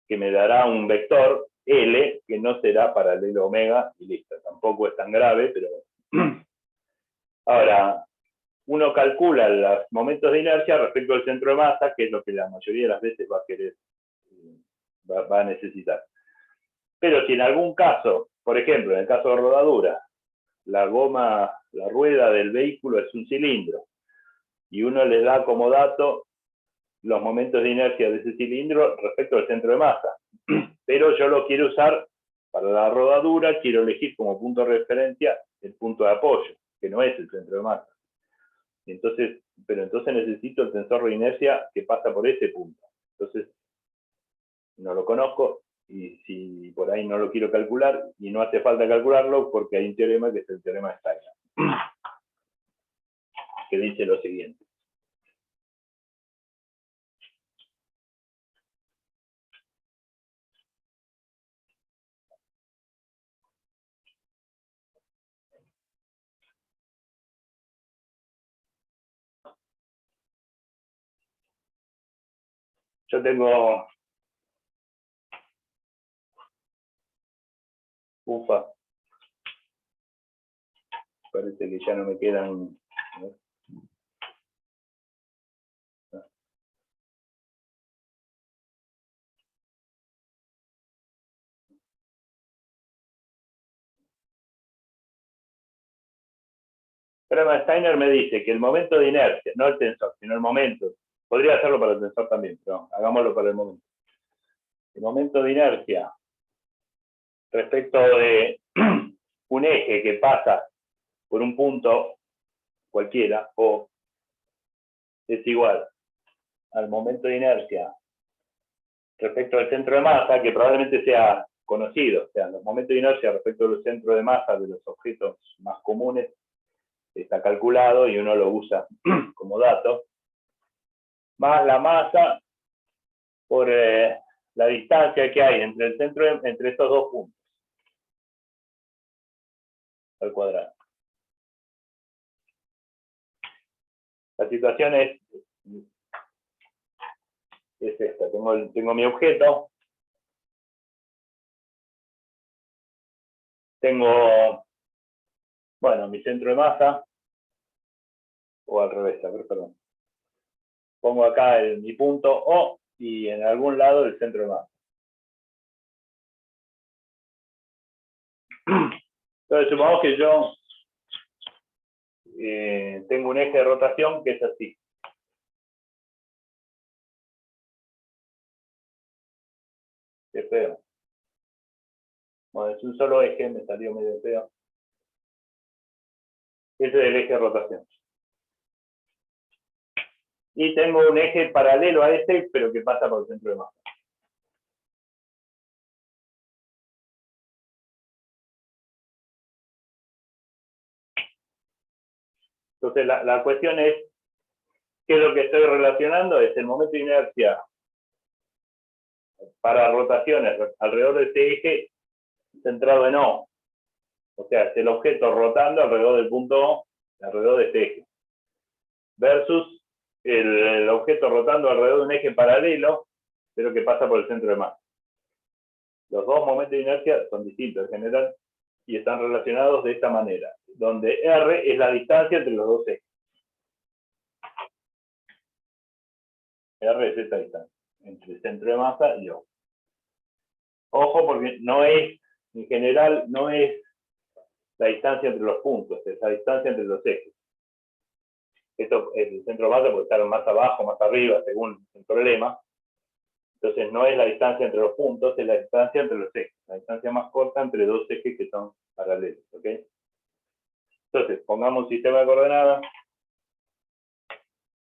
que me dará un vector L, que no será paralelo a omega, y listo. Tampoco es tan grave, pero... Ahora, uno calcula los momentos de inercia respecto al centro de masa, que es lo que la mayoría de las veces va a querer, va a necesitar. Pero si en algún caso, por ejemplo, en el caso de rodadura, la rueda del vehículo es un cilindro, y uno le da como dato los momentos de inercia de ese cilindro respecto al centro de masa. Pero yo lo quiero usar para la rodadura, quiero elegir como punto de referencia el punto de apoyo, que no es el centro de masa. Pero entonces necesito el tensor de inercia que pasa por ese punto. Entonces, no lo conozco, y si por ahí no lo quiero calcular, y no hace falta calcularlo, porque hay un teorema que es el teorema de Steiner, que dice lo siguiente. Yo tengo... Ufa. Parece que ya no me quedan... El teorema de Steiner me dice que el momento de inercia, no el tensor, sino el momento, podría hacerlo para el tensor también, pero hagámoslo para el momento. El momento de inercia respecto de un eje que pasa por un punto cualquiera, O, es igual al momento de inercia respecto al centro de masa, que probablemente sea conocido. O sea, los momentos de inercia respecto al centro de masa de los objetos más comunes está calculado y uno lo usa como dato, más la masa por la distancia que hay entre el centro entre estos dos puntos al cuadrado. La situación es esta. Tengo mi objeto, tengo, bueno, mi centro de masa, o al revés, a ver, perdón. Pongo acá mi punto O y en algún lado el centro de masa. Entonces, supongamos que yo tengo un eje de rotación que es así. Qué feo. Bueno, es un solo eje, me salió medio feo. Ese es el eje de rotación. Y tengo un eje paralelo a este, pero que pasa por el centro de masa. Entonces, la cuestión es, ¿qué es lo que estoy relacionando? Es el momento de inercia para rotaciones alrededor de este eje centrado en O. O sea, es el objeto rotando alrededor del punto O, alrededor de este eje. Versus el objeto rotando alrededor de un eje paralelo, pero que pasa por el centro de masa. Los dos momentos de inercia son distintos en general y están relacionados de esta manera, donde R es la distancia entre los dos ejes. R es esta distancia, entre el centro de masa y O. Ojo, porque no es, en general, no es la distancia entre los puntos, es la distancia entre los ejes. Esto, el centro de masa puede estar más abajo, más arriba, según el problema. Entonces no es la distancia entre los puntos, es la distancia entre los ejes. La distancia más corta entre dos ejes que son paralelos. ¿Ok? Entonces, pongamos un sistema de coordenadas.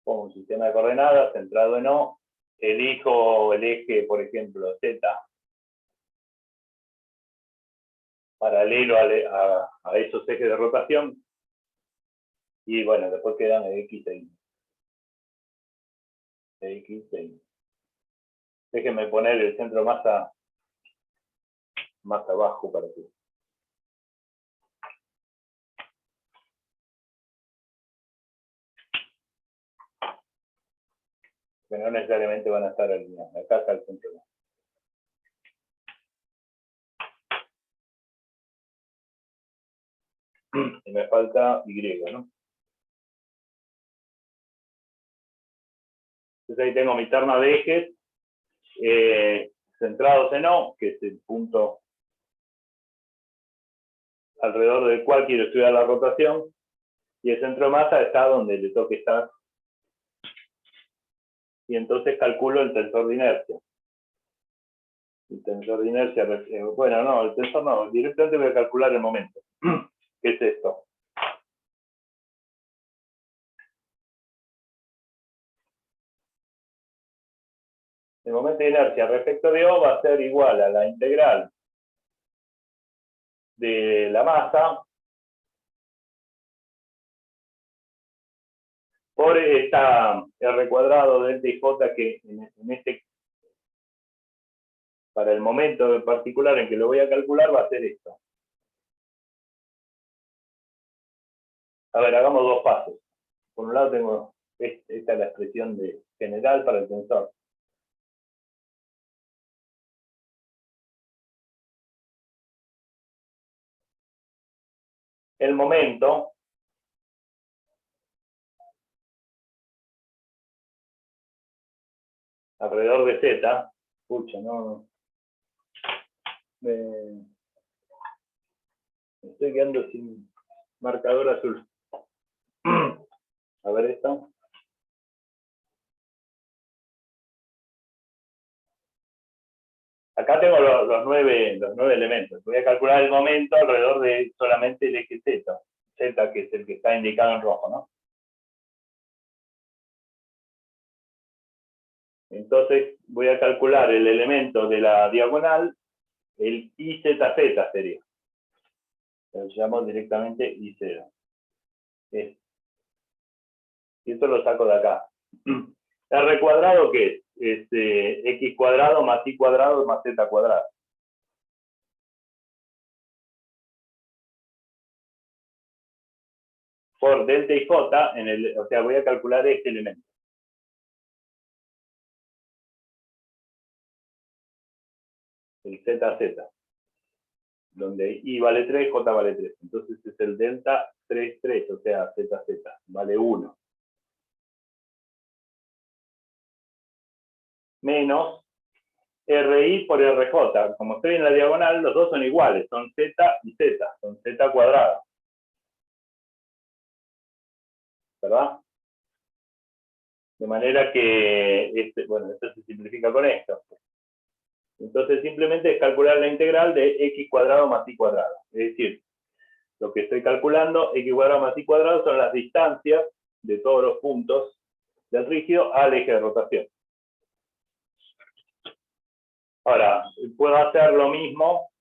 Pongo un sistema de coordenadas centrado en O. Elijo el eje, por ejemplo, Z, paralelo a esos ejes de rotación. Y bueno, después quedan X e Y. X e Y. Déjenme poner el centro de masa más abajo para que... Que no necesariamente van a estar alineados. Acá está el centro de masa. Y me falta Y, ¿no? Entonces ahí tengo mi terna de ejes centrados en O, que es el punto alrededor del cual quiero estudiar la rotación, y el centro de masa está donde le toque estar. Y entonces calculo el tensor de inercia. El tensor de inercia, bueno, no, el tensor no, directamente voy a calcular el momento. ¿Qué es esto? El momento de inercia respecto de O va a ser igual a la integral de la masa por esta R cuadrado delta y J que en este, para el momento en particular en que lo voy a calcular, va a ser esto. A ver, hagamos dos pasos. Por un lado tengo, esta es la expresión general para el tensor. El momento alrededor de Z, escucha, no, me estoy quedando sin marcador azul. A ver esto. Acá tengo los nueve elementos. Voy a calcular el momento alrededor de solamente el eje Z. Z, que es el que está indicado en rojo, ¿no? Entonces voy a calcular el elemento de la diagonal, el IZZ sería. Lo llamo directamente I0. Y esto lo saco de acá. R cuadrado, ¿qué es? X cuadrado más Y cuadrado más Z cuadrado. Por delta y J, o sea, voy a calcular este elemento. El ZZ. Donde I vale 3, J vale 3. Entonces es el delta 3, 3, o sea, ZZ. Vale 1. Menos RI por RJ. Como estoy en la diagonal, los dos son iguales. Son Z y Z. Son Z cuadrado. ¿Verdad? De manera que, bueno, esto se simplifica con esto. Entonces simplemente es calcular la integral de X cuadrado más Y cuadrado. Es decir, lo que estoy calculando, X cuadrado más Y cuadrado, son las distancias de todos los puntos del rígido al eje de rotación. Ahora, puedo hacer lo mismo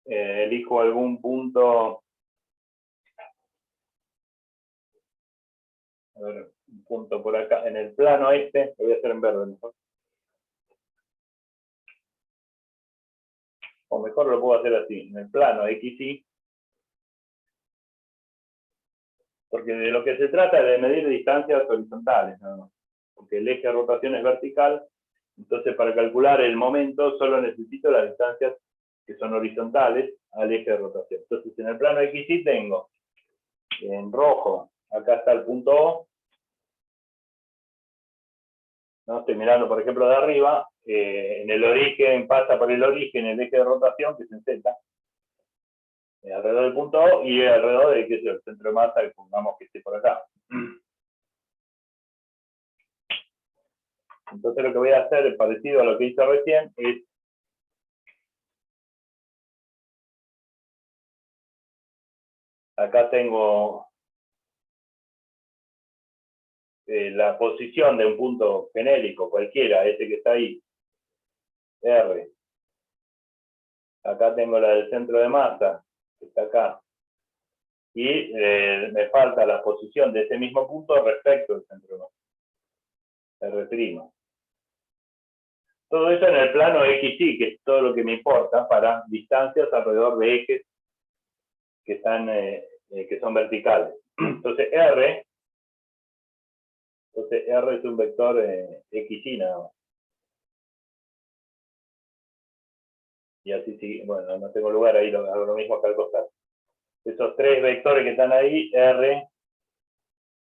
elijo algún punto, a ver, un punto por acá, en el plano este, lo voy a hacer en verde mejor. O mejor lo puedo hacer así, en el plano XY, porque de lo que se trata es de medir distancias horizontales, ¿no? Porque el eje de rotación es vertical, entonces para calcular el momento solo necesito las distancias que son horizontales al eje de rotación. Entonces en el plano XY tengo en rojo, acá está el punto O, ¿no? Estoy mirando, por ejemplo, de arriba, en el origen, pasa por el origen el eje de rotación, que es en Z. alrededor del punto O y alrededor de, qué sé yo, el centro de masa, que pongamos que esté por acá. Entonces lo que voy a hacer, parecido a lo que hice recién, es acá tengo la posición de un punto genérico, cualquiera, este que está ahí, R. Acá tengo la del centro de masa, que está acá. Y me falta la posición de ese mismo punto respecto al centro de masa, R'. Todo eso en el plano XY, que es todo lo que me importa para distancias alrededor de ejes que están que son verticales. Entonces R es un vector XY nada más. Y así sigue, bueno, no tengo lugar ahí, hago lo mismo acá al costado. Esos tres vectores que están ahí, R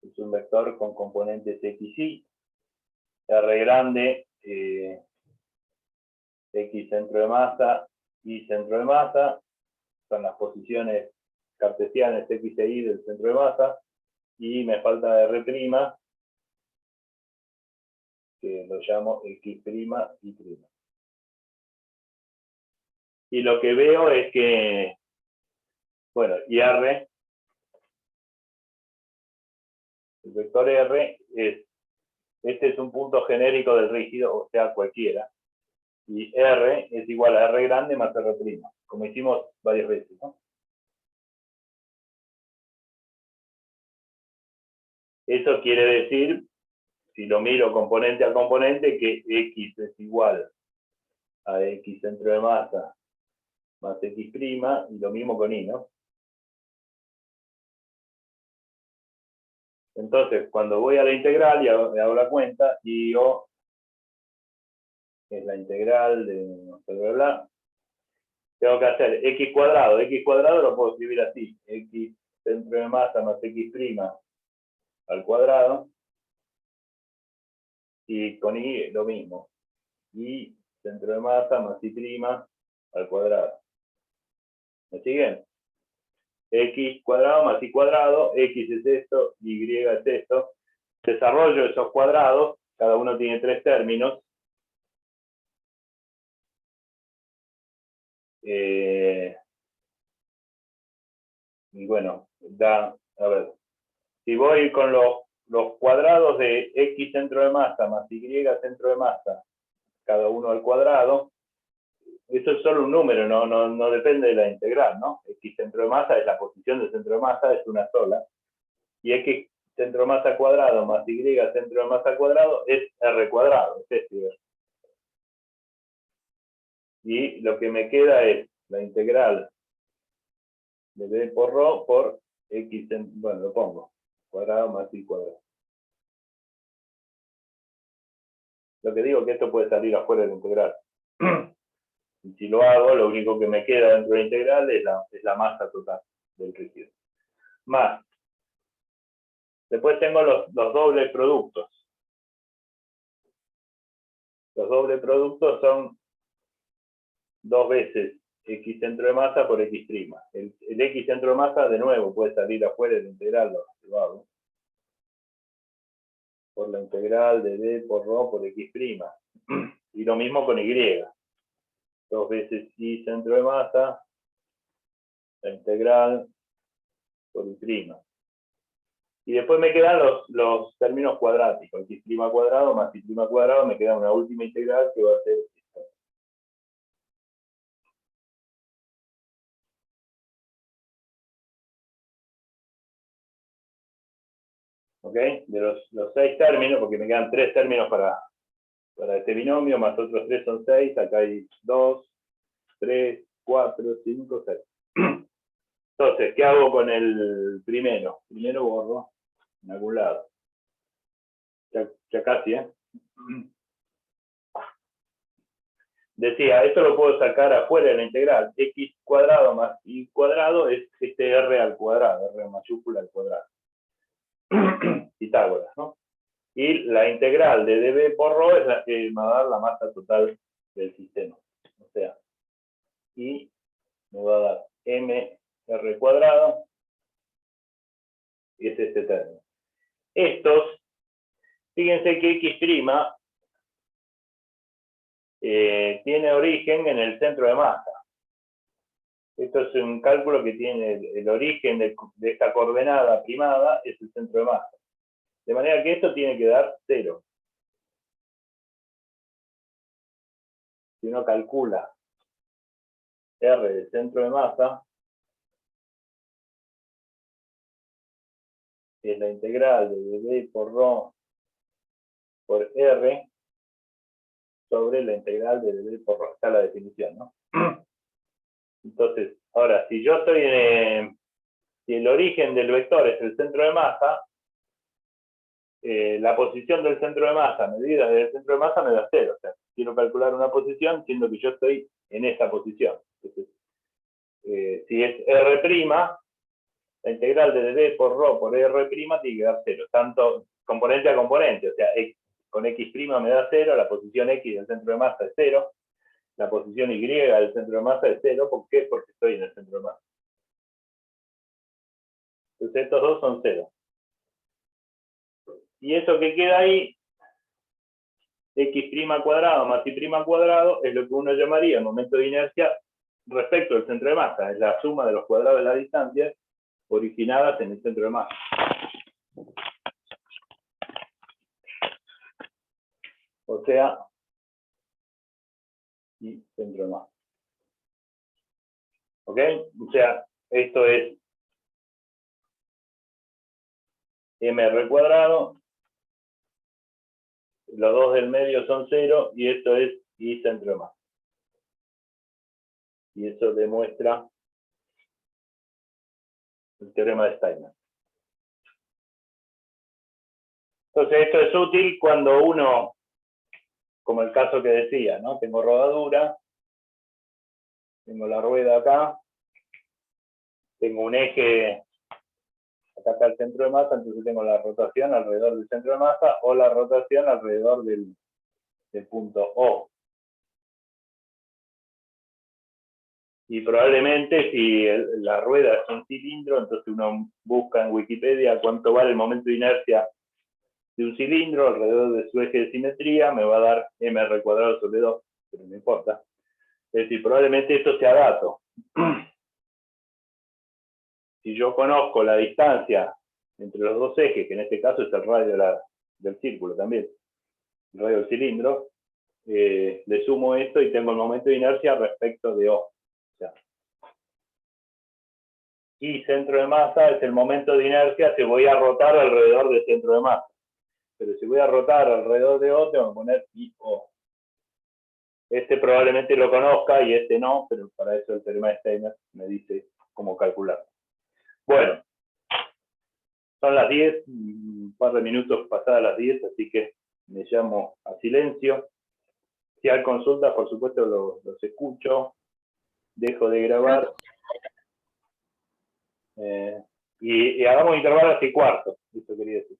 es un vector con componentes XY, R grande, X centro de masa, Y centro de masa, son las posiciones cartesianas X e Y del centro de masa, y me falta R', que lo llamo X', Y'. Y lo que veo es que, bueno, y R, el vector R, este es un punto genérico del rígido, o sea, cualquiera. Y R es igual a R grande más R', como hicimos varias veces, ¿no? Eso quiere decir, si lo miro componente a componente, que X es igual a X centro de masa más X', y lo mismo con Y, ¿no? Entonces, cuando voy a la integral y hago la cuenta, y O es la integral de no sé, bla, bla, tengo que hacer X cuadrado lo puedo escribir así, X centro de masa más X' al cuadrado, y con Y lo mismo, Y centro de masa más Y' al cuadrado. ¿Me siguen? X cuadrado más Y cuadrado, X es esto, Y es esto. Desarrollo esos cuadrados, cada uno tiene 3 términos. Y bueno, da, a ver, si voy con los cuadrados de X centro de masa más Y centro de masa, cada uno al cuadrado, eso es solo un número, no depende de la integral, ¿no? X centro de masa es la posición del centro de masa, es una sola. Y X centro de masa cuadrado más Y centro de masa cuadrado es R cuadrado, es este. Y lo que me queda es la integral de B por ρ por X, bueno, lo pongo, cuadrado más Y cuadrado. Lo que digo es que esto puede salir afuera de la integral. Y si lo hago, lo único que me queda dentro de la integral es la masa total del rígido. Más. Después tengo los dobles productos. Los dobles productos son 2 veces X centro de masa por X'. El X centro de masa, de nuevo, puede salir afuera de la integral, lo hago. Por la integral de D por ρ por X'. Y lo mismo con Y. 2 veces Y centro de masa, la integral por Y'. Y después me quedan los términos cuadráticos. X' cuadrado más Y' cuadrado, me queda una última integral que va a ser esta. ¿Ok? De los 6 términos, porque me quedan 3 términos para este binomio, más otros 3 son 6, acá hay 2, 3, 4, 5, 6. Entonces, ¿qué hago con el primero? Primero borro en algún lado. Ya casi, ¿eh? Decía, esto lo puedo sacar afuera de la integral. X cuadrado más Y cuadrado es este R al cuadrado, R mayúscula al cuadrado. Pitágoras, ¿no? Y la integral de dB por ρ es la que me va a dar la masa total del sistema. O sea, y me va a dar mR R cuadrado, y es este término. Estos, fíjense que X' tiene origen en el centro de masa. Esto es un cálculo que tiene el origen de esta coordenada primada, es el centro de masa. De manera que esto tiene que dar 0. Si uno calcula R del centro de masa, es la integral de dB por ρ por R sobre la integral de dB por ρ. Está la definición, ¿no? Entonces, ahora, si yo estoy si el origen del vector es el centro de masa, la posición del centro de masa medida desde el centro de masa me da 0. O sea, quiero calcular una posición siendo que yo estoy en esa posición. Entonces, si es R', la integral de dB por ρ por R' tiene que dar 0, tanto componente a componente. O sea, con X' me da 0, la posición X del centro de masa es 0, la posición Y del centro de masa es 0. ¿Por qué? Porque estoy en el centro de masa. Entonces estos dos son 0. Y eso que queda ahí, X' cuadrado más Y' cuadrado, es lo que uno llamaría el momento de inercia respecto al centro de masa. Es la suma de los cuadrados de la distancia originadas en el centro de masa. O sea, y centro de masa. ¿Ok? O sea, esto es mr cuadrado, los dos del medio son 0, y esto es y centro de masa. Y eso demuestra el teorema de Steiner. Entonces esto es útil cuando uno, como el caso que decía, ¿no? Tengo rodadura, tengo la rueda acá, tengo un eje, acá está el centro de masa, entonces tengo la rotación alrededor del centro de masa o la rotación alrededor del punto O. Y probablemente si la rueda es un cilindro, entonces uno busca en Wikipedia cuánto vale el momento de inercia de un cilindro alrededor de su eje de simetría, me va a dar mr cuadrado sobre 2, pero no importa. Es decir, probablemente esto sea dato. Si yo conozco la distancia entre los dos ejes, que en este caso es el radio del círculo también, el radio del cilindro, le sumo esto y tengo el momento de inercia respecto de O. O sea, y centro de masa es el momento de inercia si voy a rotar alrededor del centro de masa. Pero si voy a rotar alrededor de O, tengo que poner IO. Este probablemente lo conozca y este no, pero para eso el teorema de Steiner me dice cómo calcular. Bueno, son las 10, un par de minutos pasadas las 10, así que me llamo a silencio. Si hay consultas, por supuesto, los escucho. Dejo de grabar. Y hagamos intervalos y cuarto, eso quería decir.